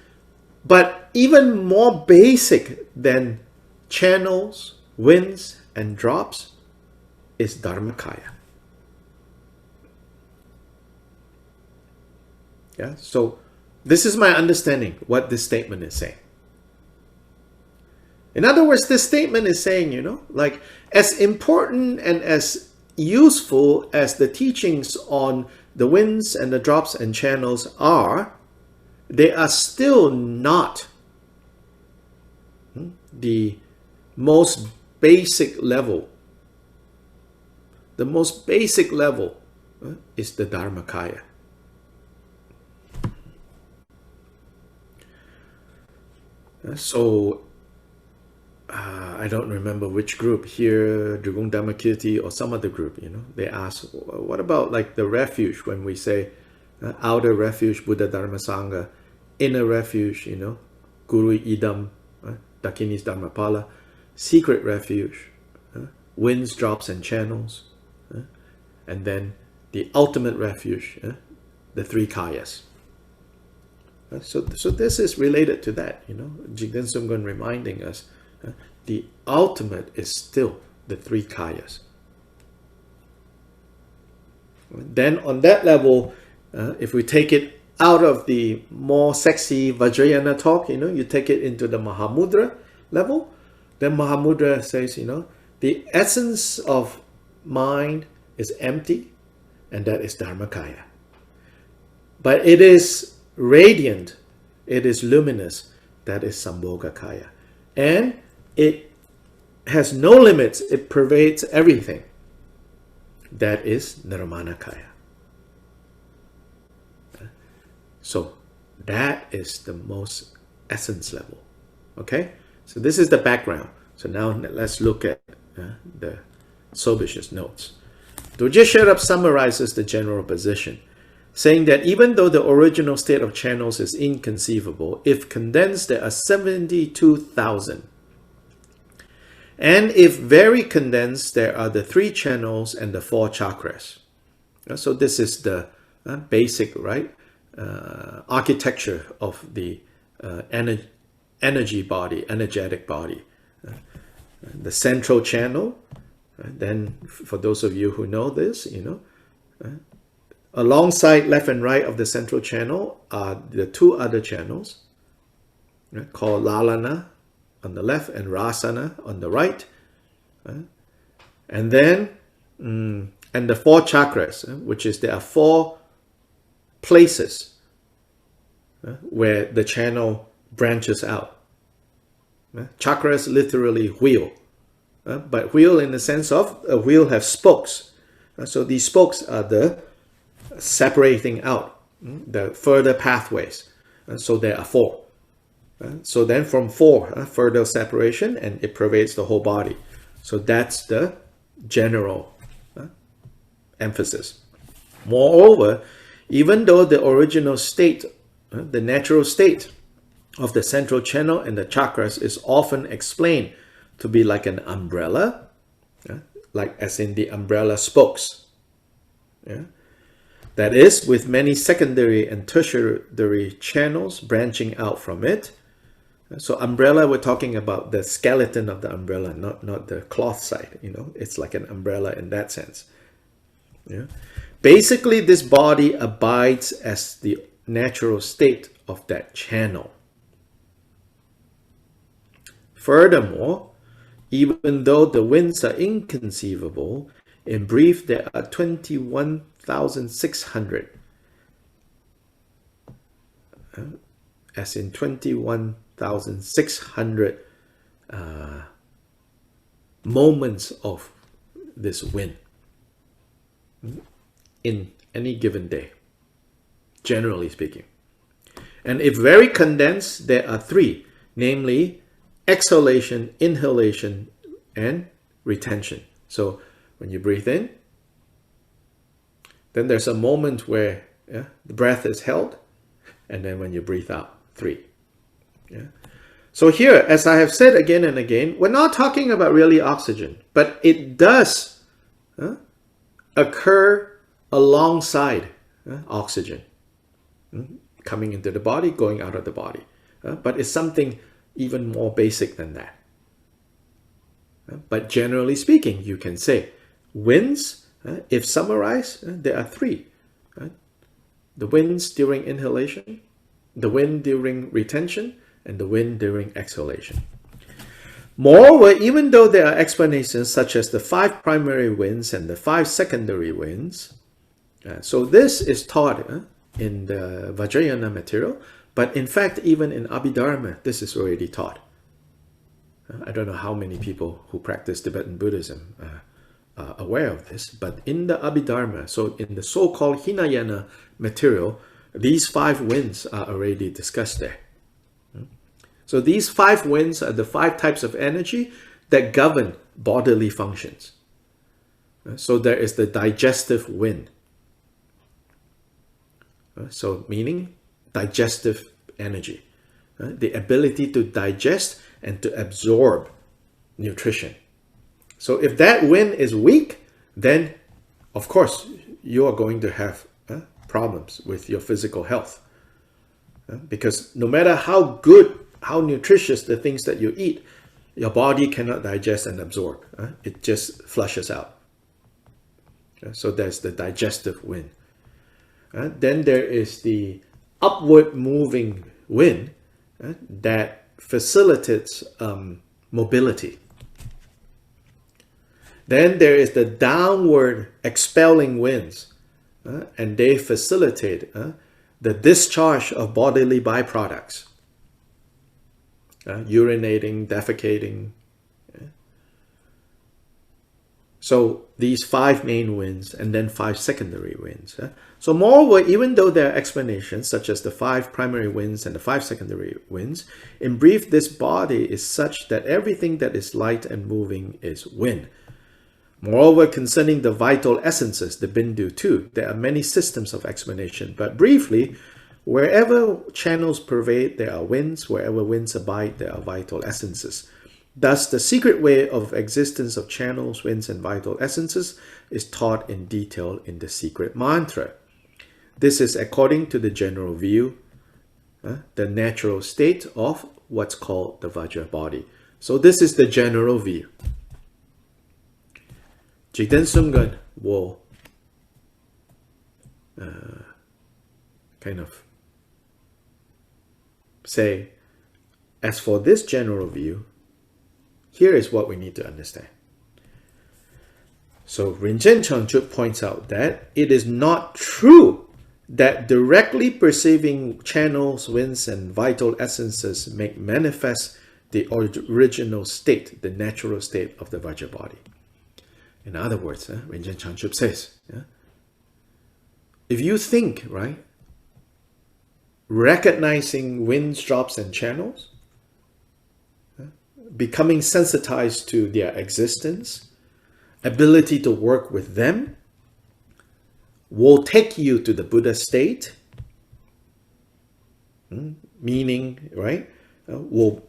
but even more basic than channels, winds, and drops is Dharmakaya. Yeah, so this is my understanding what this statement is saying. In other words, this statement is saying, you know, like as important and as useful as the teachings on the winds and the drops and channels are, they are still not the most basic level. The most basic level is the Dharmakaya. So, I don't remember which group here, Drugong Dhammakirti or some other group, you know, they ask, what about like the refuge when we say outer refuge, Buddha Dharma Sangha, inner refuge, you know, Guru Idam, Dakinis Dharmapala, secret refuge, winds, drops, and channels, and then the ultimate refuge, the three kayas. So this is related to that, you know, Jigten Sumgun reminding us the ultimate is still the three kayas. Then on that level, if we take it out of the more sexy Vajrayana talk, you know, you take it into the Mahamudra level, then Mahamudra says, you know, the essence of mind is empty, and that is Dharmakaya. But it is radiant, it is luminous, that is Sambhogakaya. And it has no limits. It pervades everything. That is Nirmanakaya. So that is the most essence level. Okay? So this is the background. So now let's look at the Sobish's notes. Dorje Sherab summarizes the general position, saying that even though the original state of channels is inconceivable, if condensed there are 72,000. And if very condensed, there are the 3 channels and the 4 chakras. So this is the basic, right, architecture of the energy body, energetic body. The central channel, then for those of you who know this, alongside left and right of the central channel are the 2 other channels called Lalana on the left and Rasana on the right. And then, and the 4 chakras, which is there are 4 places where the channel branches out. Chakras literally wheel, but wheel in the sense of a wheel has spokes. So these spokes are the separating out, the further pathways. So there are 4. So then from 4, further separation, and it pervades the whole body. So that's the general emphasis. Moreover, even though the original state, the natural state of the central channel and the chakras is often explained to be like an umbrella, like as in the umbrella spokes. That is, with many secondary and tertiary channels branching out from it. So umbrella, we're talking about the skeleton of the umbrella, not the cloth side. It's like an umbrella in that sense. Basically, this body abides as the natural state of that channel. Furthermore, even though the winds are inconceivable, in brief, there are 21,600, as in 21,600 moments of this wind in any given day, generally speaking. And if very condensed, there are 3, namely exhalation, inhalation, and retention. So when you breathe in, then there's a moment where the breath is held, and then when you breathe out, 3. So here, as I have said again and again, we're not talking about really oxygen, but it does occur alongside oxygen, coming into the body, going out of the body. But it's something even more basic than that. But generally speaking, you can say winds, if summarized, there are 3. The winds during inhalation, the wind during retention, and the wind during exhalation. Moreover, even though there are explanations such as the 5 primary winds and the 5 secondary winds, so this is taught in the Vajrayana material, but in fact, even in Abhidharma, this is already taught. I don't know how many people who practice Tibetan Buddhism are aware of this, but in the Abhidharma, so in the so-called Hinayana material, these 5 winds are already discussed there. So these 5 winds are the 5 types of energy that govern bodily functions. So there is the digestive wind. So meaning digestive energy, the ability to digest and to absorb nutrition. So if that wind is weak, then of course you are going to have problems with your physical health. Because no matter how good, how nutritious the things that you eat, your body cannot digest and absorb. It just flushes out. So there's the digestive wind. Then there is the upward moving wind that facilitates mobility. Then there is the downward expelling winds, and they facilitate the discharge of bodily byproducts, urinating, defecating. So these 5 main winds and then 5 secondary winds. So moreover, even though there are explanations such as the 5 primary winds and the 5 secondary winds, in brief, this body is such that everything that is light and moving is wind. Moreover, concerning the vital essences, the bindu too, there are many systems of explanation. But briefly, wherever channels pervade, there are winds. Wherever winds abide, there are vital essences. Thus, the secret way of existence of channels, winds, and vital essences is taught in detail in the secret mantra. This is according to the general view, the natural state of what's called the Vajra body. So this is the general view. Jigten Sumgun will kind of say, as for this general view, here is what we need to understand. So Rinchen Changchuk points out that it is not true that directly perceiving channels, winds, and vital essences make manifest the original state, the natural state of the Vajra body. In other words, Rinchen Changchuk says, if you think, right, recognizing winds, drops, and channels, becoming sensitized to their existence, ability to work with them, will take you to the Buddha state, meaning, right, will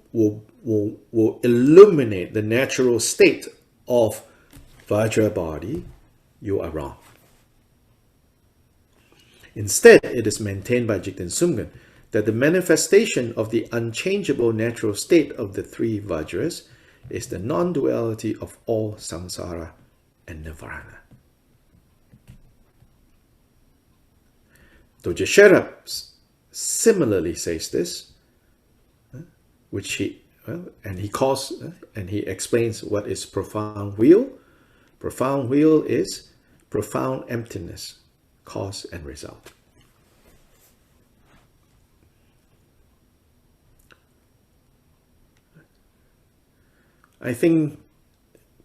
illuminate the natural state of Vajra body, you are wrong. Instead, it is maintained by Jigten Sumgun that the manifestation of the unchangeable natural state of the 3 Vajras is the non-duality of all samsara and nirvana. Dorje Sherab similarly says this, which he explains what is profound wheel. Profound wheel is profound emptiness, cause and result. I think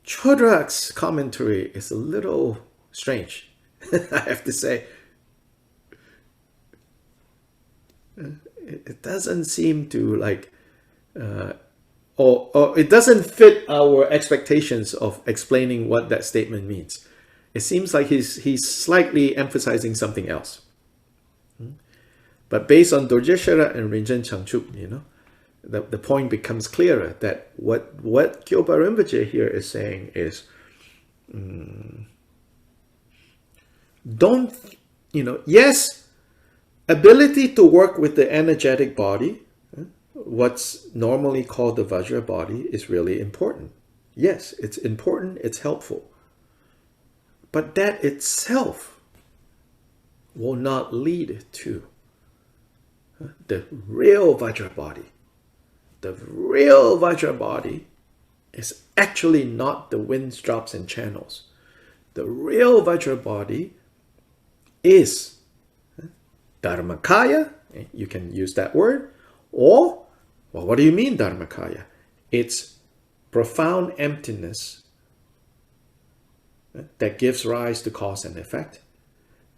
Chodrak's commentary is a little strange, I have to say. It doesn't seem to like, or it doesn't fit our expectations of explaining what that statement means. It seems like he's slightly emphasizing something else. But based on Dorje Shera and Rinchen Changchuk, the point becomes clearer that what Kyopa Rinpoche here is saying is, yes, ability to work with the energetic body, what's normally called the Vajra body, is really important. Yes, it's important, it's helpful. But that itself will not lead to the real Vajra body. The real Vajra body is actually not the winds, drops, and channels. The real Vajra body is Dharmakaya, you can use that word, or, well, what do you mean Dharmakaya? It's profound emptiness that gives rise to cause and effect,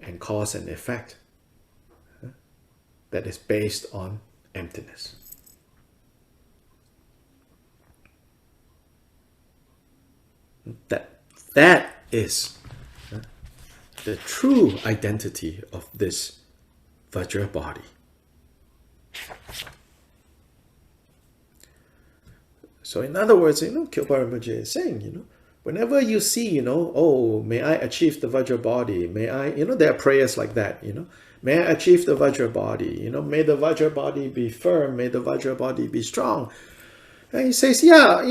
and cause and effect that is based on emptiness. That is the true identity of this Vajra body. So in other words, Kyopa Rinpoche is saying, whenever you see, oh, may I achieve the Vajra body, may I, there are prayers like that, may I achieve the Vajra body, may the Vajra body be firm, may the Vajra body be strong. And he says, yeah,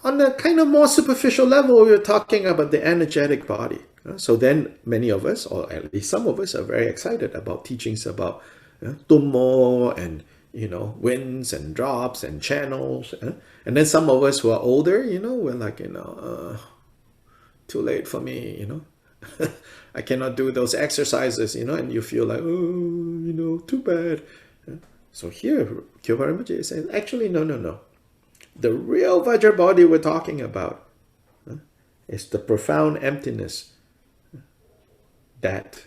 on a kind of more superficial level, we're talking about the energetic body. So then many of us, or at least some of us, are very excited about teachings about tummo and, winds and drops and channels. And then some of us who are older, we're like, too late for me, I cannot do those exercises, and you feel like, oh, too bad. So here, Kyopa Rinpoche is saying, actually, no. The real Vajra body we're talking about It's the profound emptiness that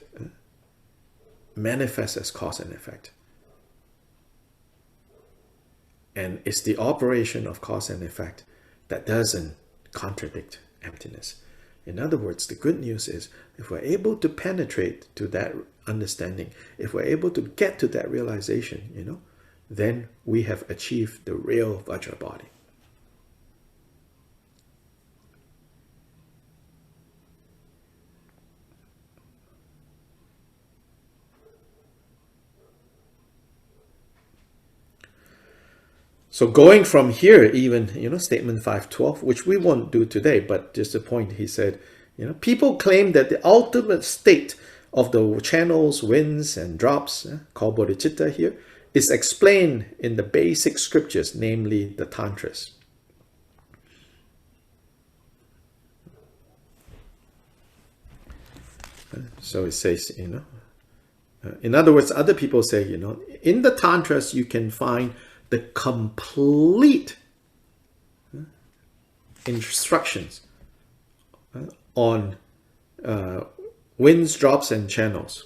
manifests as cause and effect. And it's the operation of cause and effect that doesn't contradict emptiness. In other words, the good news is, if we're able to penetrate to that understanding, if we're able to get to that realization, you know, then we have achieved the real Vajra body. So going from here, even, you know, statement 512, which we won't do today, but just a point, he said, you know, people claim that the ultimate state of the channels, winds, and drops, called bodhicitta here, is explained in the basic scriptures, namely the Tantras. So it says, you know, in other words, other people say, you know, in the Tantras you can find the complete instructions on winds, drops, and channels.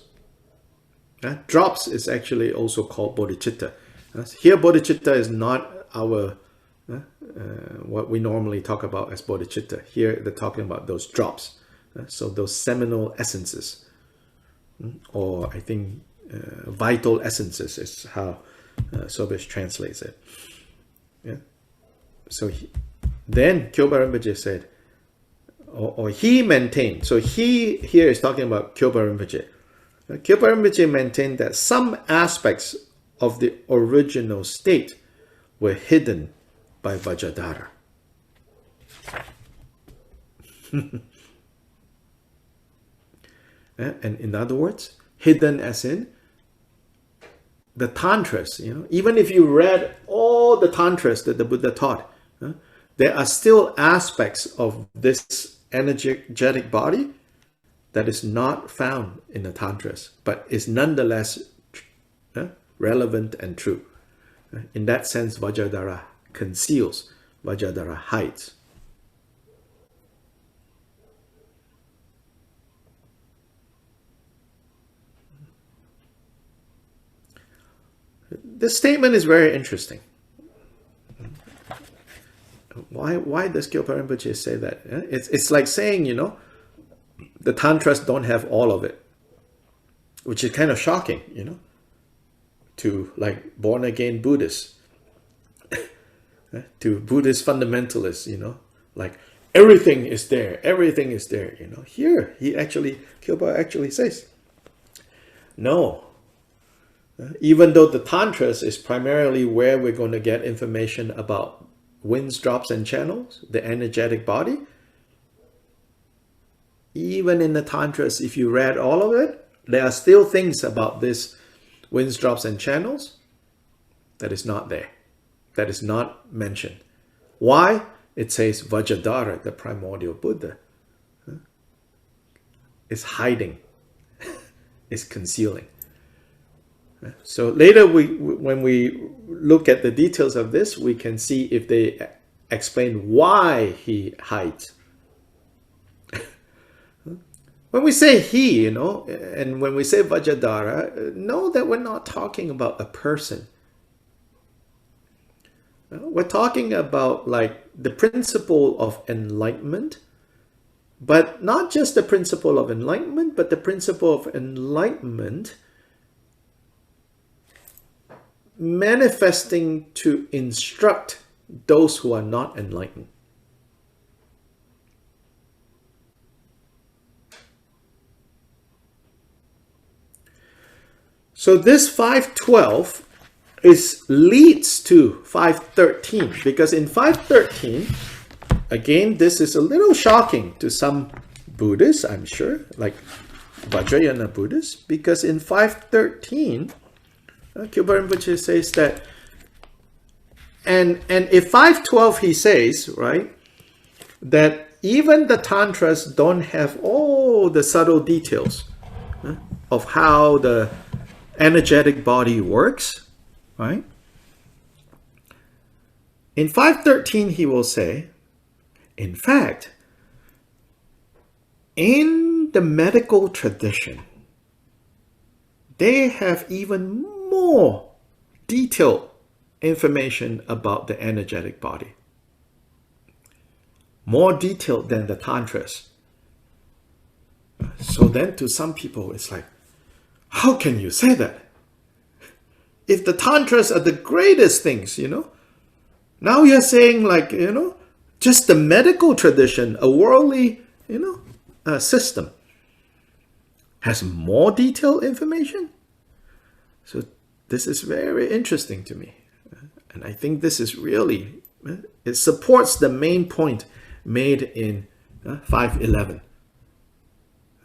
Drops is actually also called bodhicitta. Here, bodhicitta is not our what we normally talk about as bodhicitta. Here, they're talking about those drops. So those seminal essences, or I think vital essences is how Sobish translates it. Yeah. So then Kyoba Rinpoche said, or he maintained, so he here is talking about Kyoba Rinpoche. Kyoba Rinpoche maintained that some aspects of the original state were hidden by Vajradhara. And in other words, hidden as in the Tantras, you know, even if you read all the Tantras that the Buddha taught, there are still aspects of this energetic body that is not found in the Tantras, but is nonetheless relevant and true. In that sense, Vajradhara conceals, Vajradhara hides. This statement is very interesting. Why does Kyopa Rinpoche say that? It's like saying, you know, the Tantras don't have all of it, which is kind of shocking, you know, to like born-again Buddhists, to Buddhist fundamentalists, you know, like everything is there, you know. Here, Kyopa actually says, no. Even though the Tantras is primarily where we're going to get information about winds, drops, and channels, the energetic body, even in the Tantras, if you read all of it, there are still things about this winds, drops, and channels that is not there, that is not mentioned. Why? It says Vajradhara, the primordial Buddha, is hiding, is concealing. So later, when we look at the details of this, we can see if they explain why he hides. When we say he, you know, and when we say Vajradhara, know that we're not talking about a person. We're talking about like the principle of enlightenment, but not just the principle of enlightenment, but the principle of enlightenment manifesting to instruct those who are not enlightened. So this 512 leads to 513, because in 513, again, this is a little shocking to some Buddhists, I'm sure, like Vajrayana Buddhists, because in 513, Kyoba Rinpoche says that, and if 512 he says, right, that even the Tantras don't have all the subtle details of how the energetic body works, right? In 513 he will say, in fact, in the medical tradition, they have even more detailed information about the energetic body. More detailed than the Tantras. So then to some people, it's like, how can you say that? If the Tantras are the greatest things, now you're saying like, just the medical tradition, a worldly, system has more detailed information. So this is very interesting to me. And I think this is really, it supports the main point made in 511,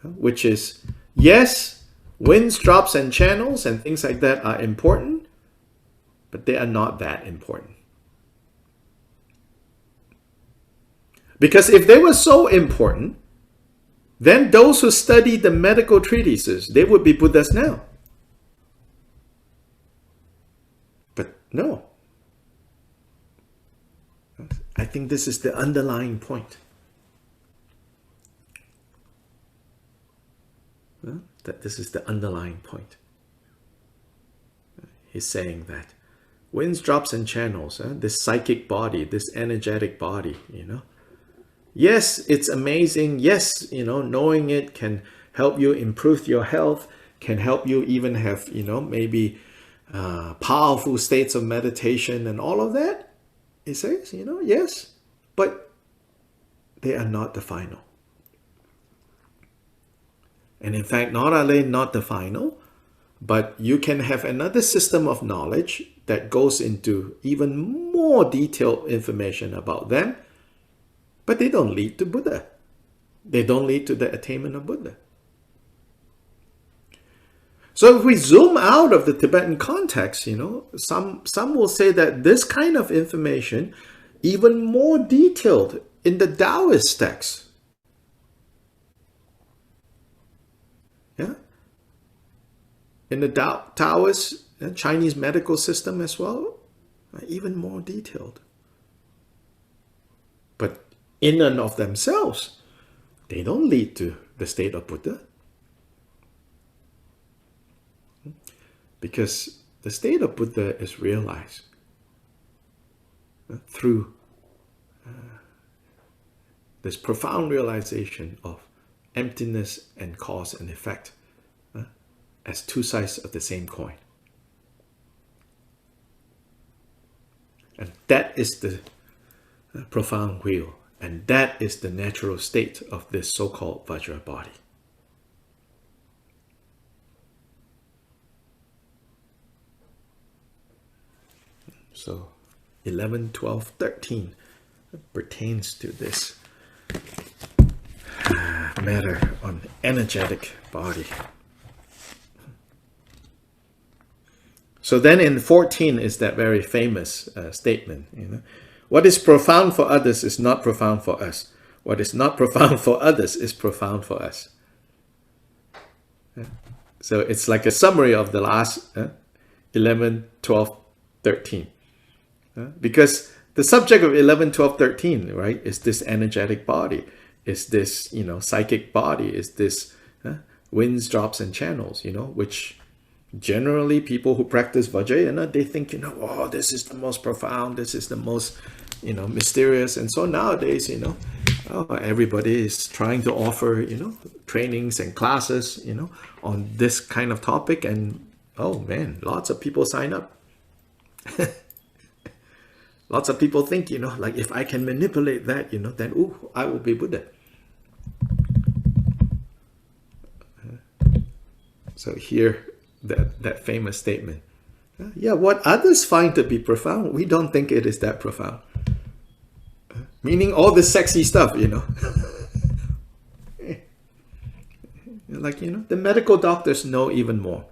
which is, yes, winds, drops, and channels and things like that are important, but they are not that important. Because if they were so important, then those who study the medical treatises, they would be Buddhas now. But no. I think this is the underlying point. That this is the underlying point. He's saying that winds, drops, and channels, this psychic body, this energetic body, yes, it's amazing. Yes, knowing it can help you improve your health, can help you even have, maybe powerful states of meditation and all of that. He says, yes, but they are not the final. And in fact, not only not the final, but you can have another system of knowledge that goes into even more detailed information about them, but they don't lead to Buddha. They don't lead to the attainment of Buddha. So if we zoom out of the Tibetan context, some will say that this kind of information, even more detailed in the Taoist texts, in the Taoist Chinese medical system as well, even more detailed. But in and of themselves, they don't lead to the state of Buddha. Because the state of Buddha is realized through this profound realization of emptiness and cause and effect as two sides of the same coin. And that is the profound wheel. And that is the natural state of this so-called Vajra body. So 11, 12, 13 pertains to this matter on energetic body. So then in 14 is that very famous statement, what is profound for others is not profound for us. What is not profound for others is profound for us. So it's like a summary of the last 11, 12, 13. Because the subject of 11, 12, 13, right, is this energetic body, is this, psychic body, is this winds, drops, and channels, which generally people who practice Vajrayana, they think, oh, this is the most profound, this is the most, mysterious. And so nowadays, everybody is trying to offer, trainings and classes, on this kind of topic. And, oh man, lots of people sign up. Lots of people think, like if I can manipulate that, then, ooh, I will be Buddha. So here, that famous statement. Yeah, what others find to be profound, we don't think it is that profound. Meaning all this sexy stuff, Like, the medical doctors know even more.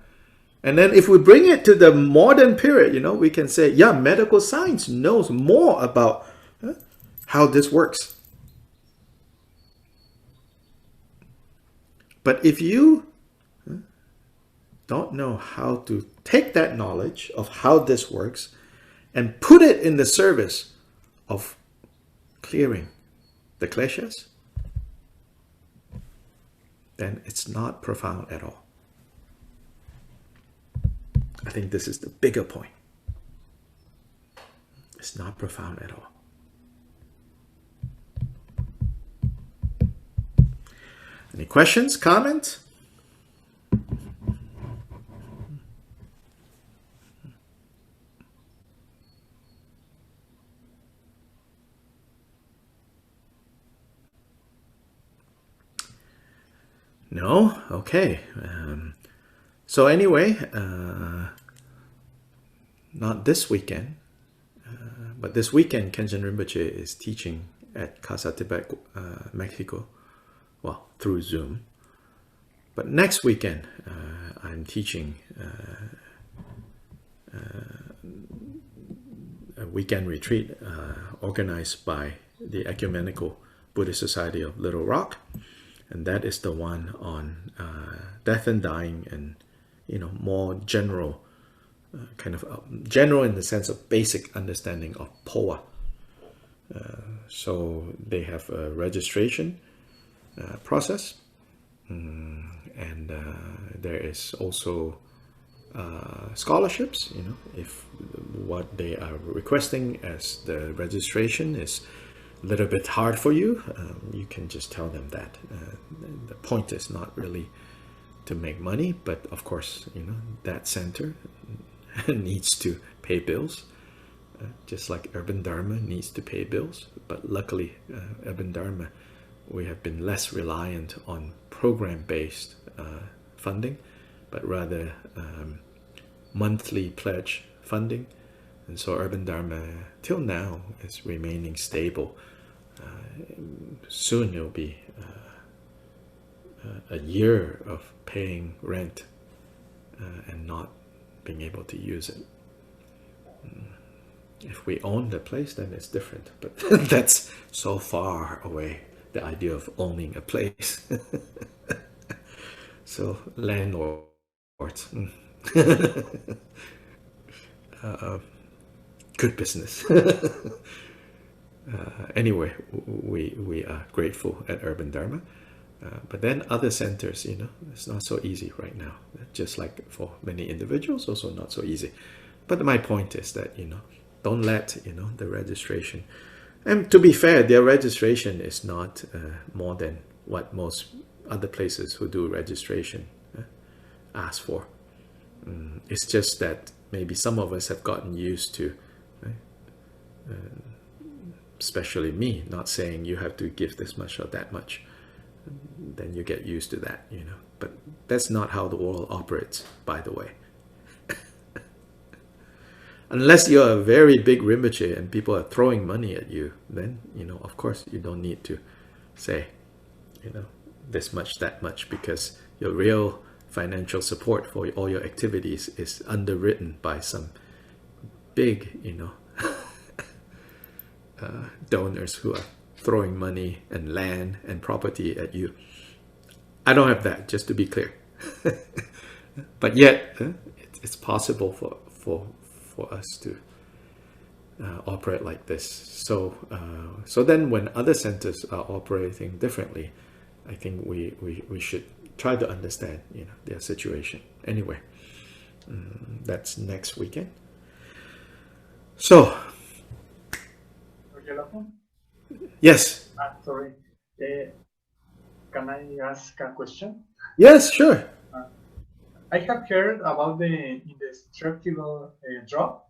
And then if we bring it to the modern period, we can say, yeah, medical science knows more about how this works. But if you don't know how to take that knowledge of how this works and put it in the service of clearing the kleshas, then it's not profound at all. I think this is the bigger point. It's not profound at all. Any questions, comments? No? Okay. So anyway, not this weekend, but this weekend Kenshin Rinpoche is teaching at Casa Tibet, Mexico, well, through Zoom. But next weekend, I'm teaching a weekend retreat organized by the Ecumenical Buddhist Society of Little Rock. And that is the one on death and dying, and more general, kind of general in the sense of basic understanding of POA. So they have a registration process, and there is also scholarships. If what they are requesting as the registration is a little bit hard for you, you can just tell them that. The point is not really to make money, but of course, that center needs to pay bills, just like Urban Dharma needs to pay bills. But luckily, Urban Dharma, we have been less reliant on program-based funding, but rather monthly pledge funding. And so Urban Dharma, till now, is remaining stable. Soon it'll be a year of paying rent and not being able to use it. If we own the place, then it's different. But that's so far away, the idea of owning a place. So landlords. Good business. Anyway, we are grateful at Urban Dharma. But then other centers, it's not so easy right now. Just like for many individuals, also not so easy. But my point is that, don't let, the registration. And to be fair, their registration is not more than what most other places who do registration ask for. It's just that maybe some of us have gotten used to, especially me, not saying you have to give this much or that much. Then you get used to that, But that's not how the world operates, by the way. Unless you're a very big Rinpoche and people are throwing money at you, then, of course, you don't need to say, this much, that much, because your real financial support for all your activities is underwritten by some big, donors who are throwing money and land and property at you. I don't have that, just to be clear. But yet, it's possible for us to operate like this. So then when other centers are operating differently, I think we should try to understand, their situation. Anyway, that's next weekend. So, yes. Sorry. Can I ask a question? Yes, sure. I have heard about the indestructible drop.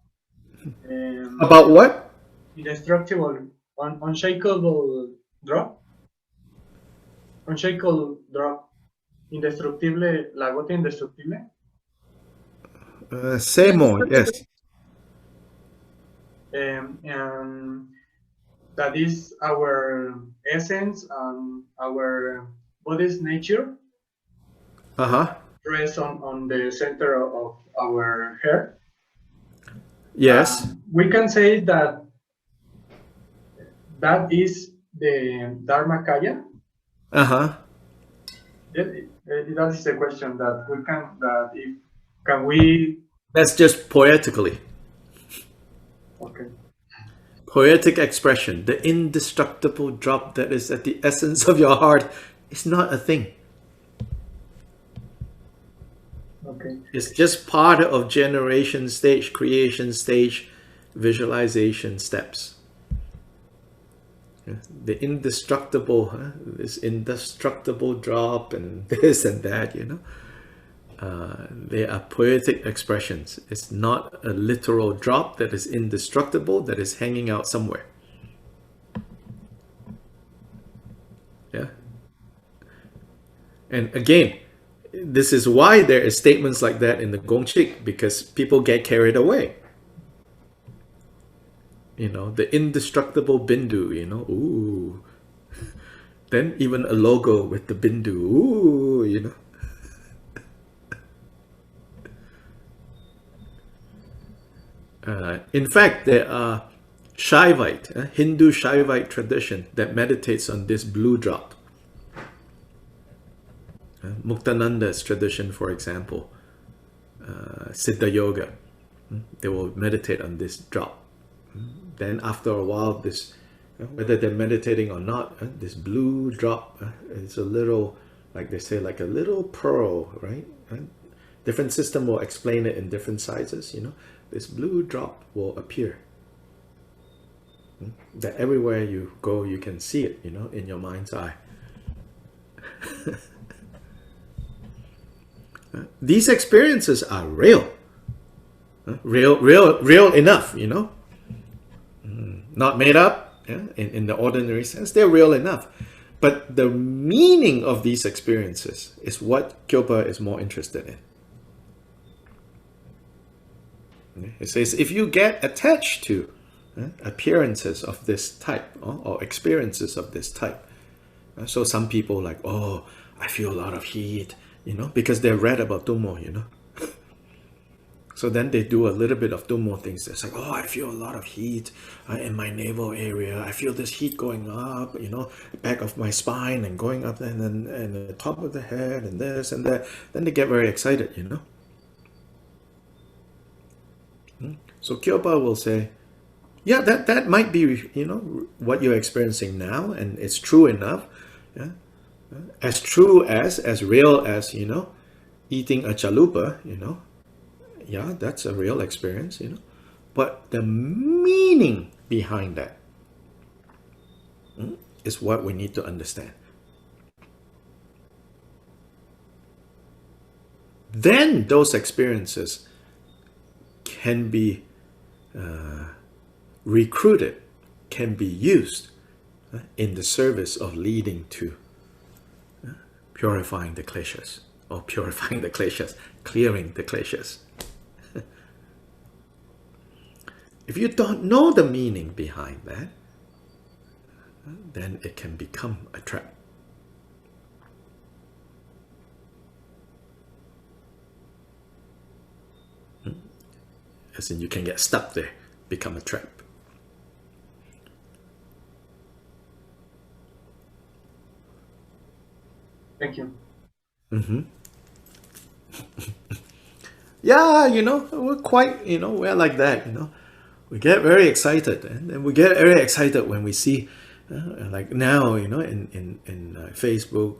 About what? Indestructible, unshakable drop. Unshakable drop. Indestructible, la gota indestructible. Say more, yes. That is our essence and our body's nature. Rest on the center of our hair. Yes. We can say that is the Dharmakaya. That is the question that we can we. That's just poetically. Okay. Poetic expression. The indestructible drop that is at the essence of your heart is not a thing. Okay. It's just part of generation stage, creation stage, visualization steps. The indestructible, this indestructible drop and this and that, they are poetic expressions. It's not a literal drop that is indestructible, that is hanging out somewhere. Yeah. And again, this is why there are statements like that in the Gongchik, because people get carried away. The indestructible bindu, ooh. Then even a logo with the bindu, ooh. In fact, there are Shaivite, Hindu Shaivite tradition that meditates on this blue drop. Muktananda's tradition, for example, Siddha Yoga, they will meditate on this drop. Then after a while, this, whether they're meditating or not, this blue drop is a little, like they say, like a little pearl, right? Different system will explain it in different sizes, This blue drop will appear. That everywhere you go, you can see it, in your mind's eye. These experiences are real. Real enough, Not made up, in the ordinary sense. They're real enough. But the meaning of these experiences is what Kyopa is more interested in. It says, if you get attached to appearances of this type or experiences of this type, so some people like, oh, I feel a lot of heat, because they read about Tummo, So then they do a little bit of Tummo things. It's like, oh, I feel a lot of heat in my navel area. I feel this heat going up, back of my spine and going up and the top of the head and this and that. Then they get very excited, So Kyopa will say, yeah, that might be, what you're experiencing now, and it's true enough. Yeah? As true as real as, eating a chalupa, yeah, that's a real experience, But the meaning behind that is what we need to understand. Then those experiences can be recruited, can be used in the service of leading to purifying the kleshas, or purifying the kleshas, clearing the kleshas. If you don't know the meaning behind that, then it can become a trap. As in, you can get stuck there, become a trap. Thank you. Yeah, we're quite, we're like that, We get very excited, and then we get very excited when we see, like now, in Facebook,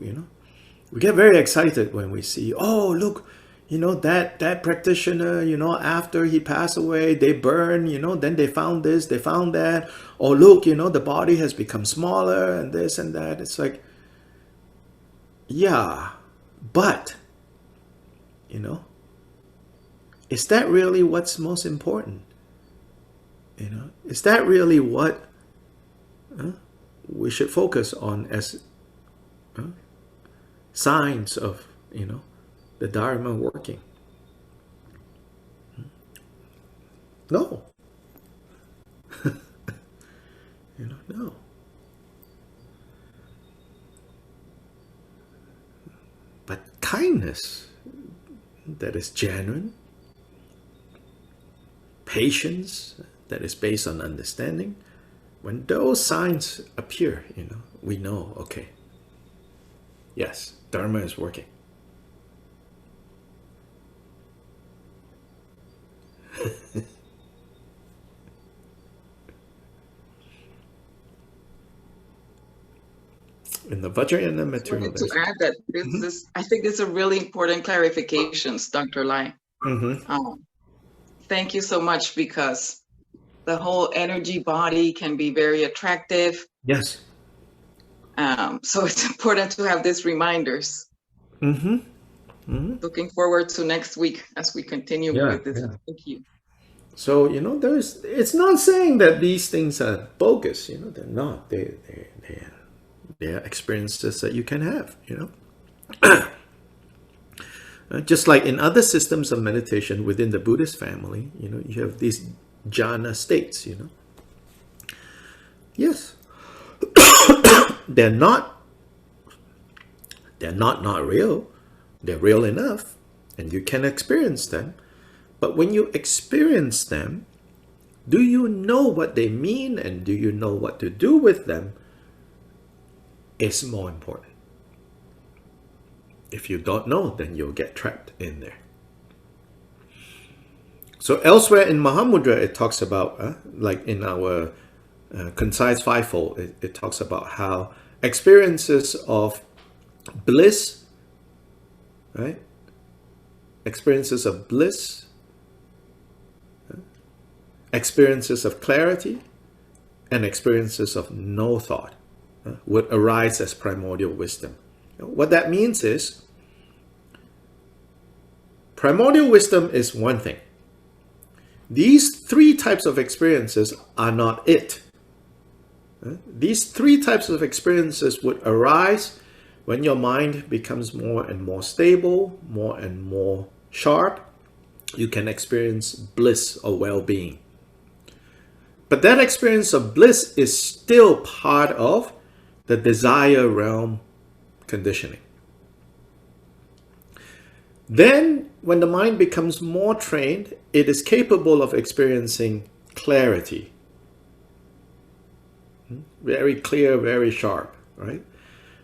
we get very excited when we see, oh, look, that practitioner, after he passed away, they burn, then they found this, they found that. Or look, the body has become smaller and this and that. It's like, yeah, but, is that really what's most important? Is that really what we should focus on as signs of, the Dharma working? No. No. But kindness that is genuine, patience that is based on understanding, when those signs appear, we know, okay, yes, Dharma is working. in the Vajrayana I material. wanted to add that this is, I think it's a really important clarifications, Dr. Lai. Thank you so much, because the whole energy body can be very attractive. Yes. So it's important to have these reminders. Looking forward to next week as we continue with this. Thank you. So, you know, it's not saying that these things are bogus, you know, they're not. They're experiences that you can have, you know. Just like in other systems of meditation within the Buddhist family, you know, you have these jhana states, you know. Yes. They're not real. They're real enough, and you can experience them. But when you experience them, do you know what they mean, and do you know what to do with them is more important. If you don't know, then you'll get trapped in there. So elsewhere in Mahamudra, it talks about, like in our concise fivefold, it talks about how experiences of bliss, right? Experiences of bliss, experiences of clarity, and experiences of no thought would arise as primordial wisdom. What that means is, primordial wisdom is one thing. These three types of experiences are not it. These three types of experiences would arise when your mind becomes more and more stable, more and more sharp. You can experience bliss or well-being. But that experience of bliss is still part of the desire realm conditioning. Then, when the mind becomes more trained, it is capable of experiencing clarity. Very clear, very sharp, right?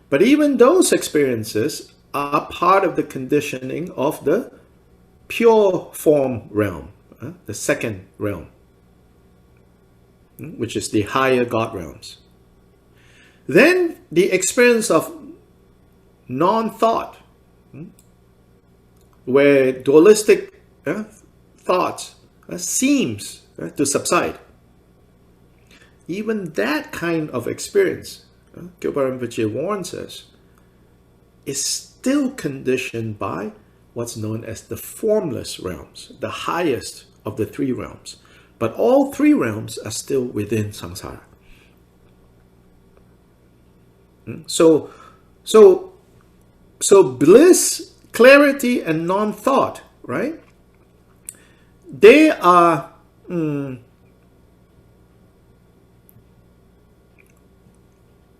But even those experiences are part of the conditioning of the pure form realm, the second realm, which is the higher God realms. Then the experience of non-thought, where dualistic thoughts seems to subside. Even that kind of experience, Gilbert Rinpoche warns us, is still conditioned by what's known as the formless realms, the highest of the three realms. But all three realms are still within samsara. So bliss, clarity, and non-thought, right? They are in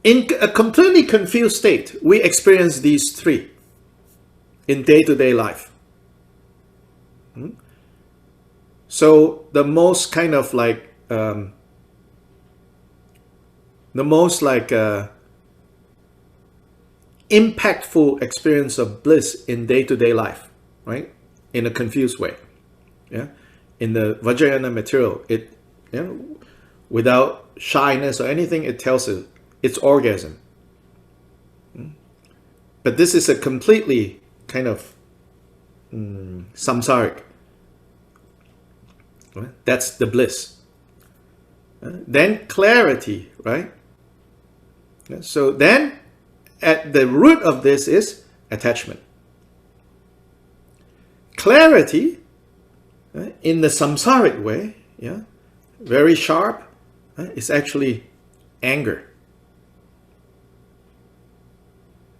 a completely confused state. We experience these three in day-to-day life. So the most kind of like impactful experience of bliss in day-to-day life, right? In a confused way, yeah. In the Vajrayana material, it, without shyness or anything, it tells us it's orgasm. But this is a completely kind of samsaric. Right? That's the bliss. Then clarity, right? So then, at the root of this is attachment. Clarity, in the samsaric way, very sharp, is actually anger.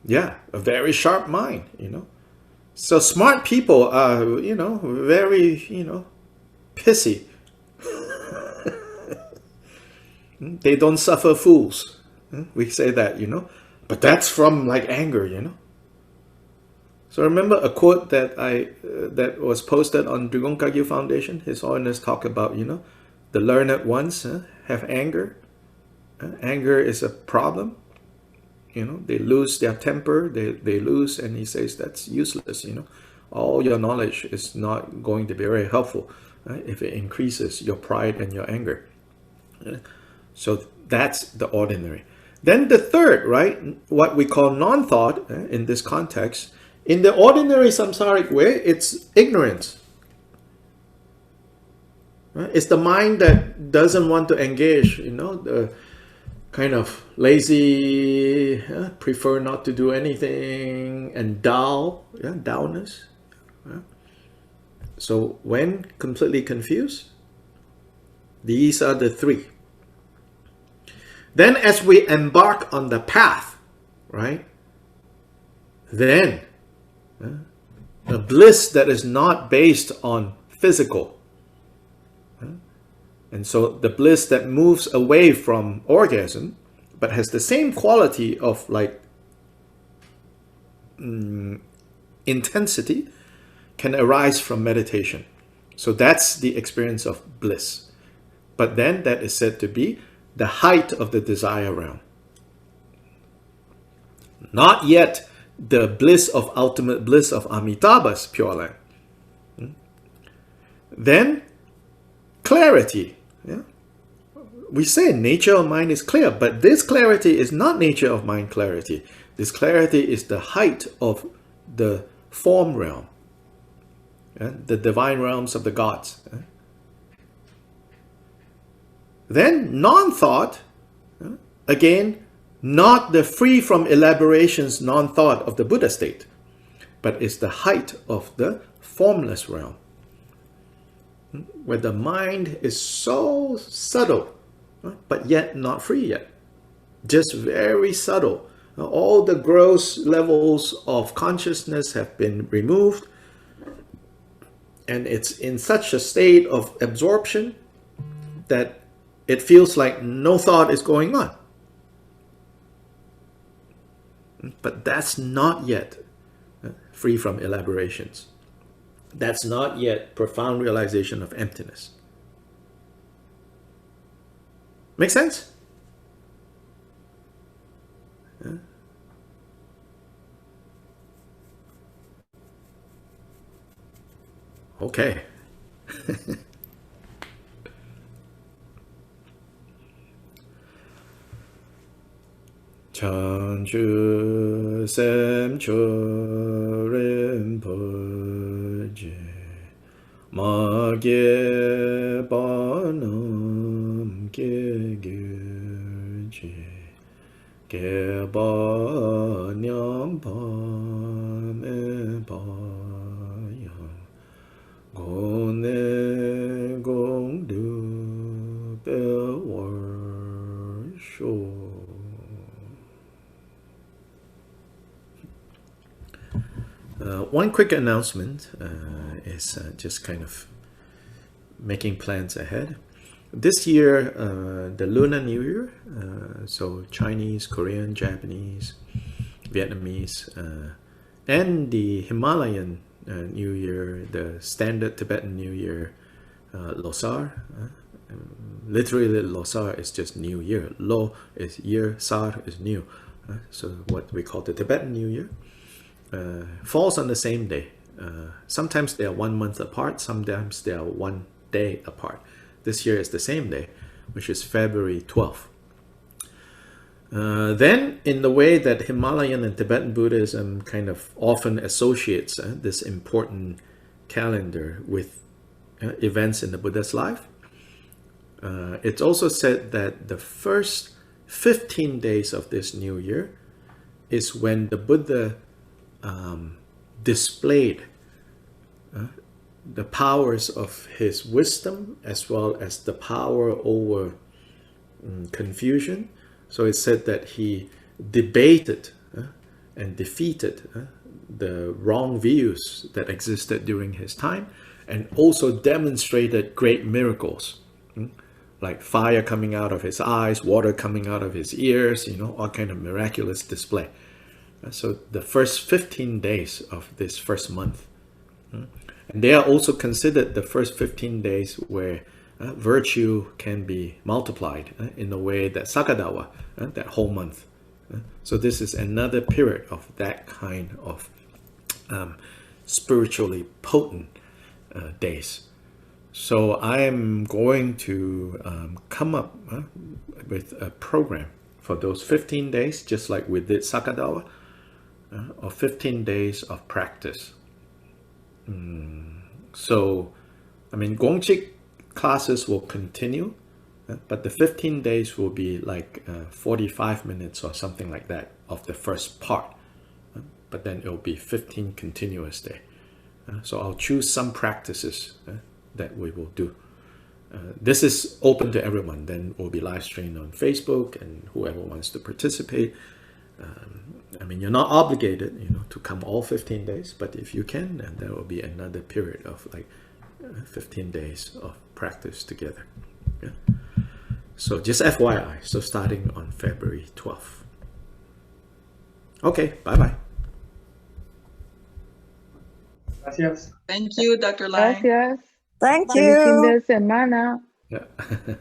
Yeah, a very sharp mind, So smart people are, very, pissy. They don't suffer fools. We say that, But that's from like anger, So remember a quote that that was posted on Drigong Kagyu Foundation. His Holiness talk about, the learned ones have anger. Anger is a problem. They lose their temper. They lose, and he says that's useless. All your knowledge is not going to be very helpful if it increases your pride and your anger. So that's the ordinary. Then the third, right, what we call non-thought in this context, in the ordinary samsaric way, it's ignorance. Right? It's the mind that doesn't want to engage, the kind of lazy, prefer not to do anything, and dull, dullness. So when completely confused, these are the three. Then as we embark on the path, right, then a bliss that is not based on physical, and so the bliss that moves away from orgasm, but has the same quality of like intensity, can arise from meditation. So that's the experience of bliss. But then that is said to be the height of the desire realm. Not yet the bliss of ultimate bliss of Amitabha's Pure Land. Then clarity. We say nature of mind is clear, but this clarity is not nature of mind clarity. This clarity is the height of the form realm, the divine realms of the gods. Then non-thought, again, not the free from elaborations non-thought of the Buddha state, but is the height of the formless realm, where the mind is so subtle, but yet not free yet. Just very subtle. All the gross levels of consciousness have been removed, and it's in such a state of absorption that it feels like no thought is going on. But that's not yet free from elaborations. That's not yet profound realization of emptiness. Make sense? Okay. Chanchu semcho rinpoche magye panam ke gyuche ke ba nyam pa me pa yang gone gong du pe war sho. One quick announcement is just kind of making plans ahead. This year, the Lunar New Year, so Chinese, Korean, Japanese, Vietnamese, and the Himalayan New Year, the standard Tibetan New Year, Losar. Literally, Losar is just New Year. Lo is year, Sar is new. So what we call the Tibetan New Year. Falls on the same day. Sometimes they are 1 month apart, sometimes they are 1 day apart. This year is the same day, which is February 12th. Then, in the way that Himalayan and Tibetan Buddhism kind of often associates this important calendar with events in the Buddha's life, it's also said that the first 15 days of this new year is when the Buddha displayed the powers of his wisdom as well as the power over confusion. So it's said that he debated and defeated the wrong views that existed during his time, and also demonstrated great miracles, like fire coming out of his eyes, water coming out of his ears, all kind of miraculous display. So the first 15 days of this first month. And they are also considered the first 15 days where virtue can be multiplied in the way that Sakadawa, that whole month. So this is another period of that kind of spiritually potent days. So I am going to come up with a program for those 15 days, just like we did Sakadawa, or 15 days of practice. So, I mean, Gongchik classes will continue, but the 15 days will be like 45 minutes or something like that of the first part. But then it will be 15 continuous days. So I'll choose some practices that we will do. This is open to everyone. Then will be live streamed on Facebook, and whoever wants to participate. I mean, you're not obligated, to come all 15 days, but if you can, then there will be another period of like 15 days of practice together. Yeah. So just FYI, so starting on February 12th. Okay, bye-bye. Gracias. Thank you, Dr. Lang. Gracias. Thank Feliz fin you. de semana. Yeah.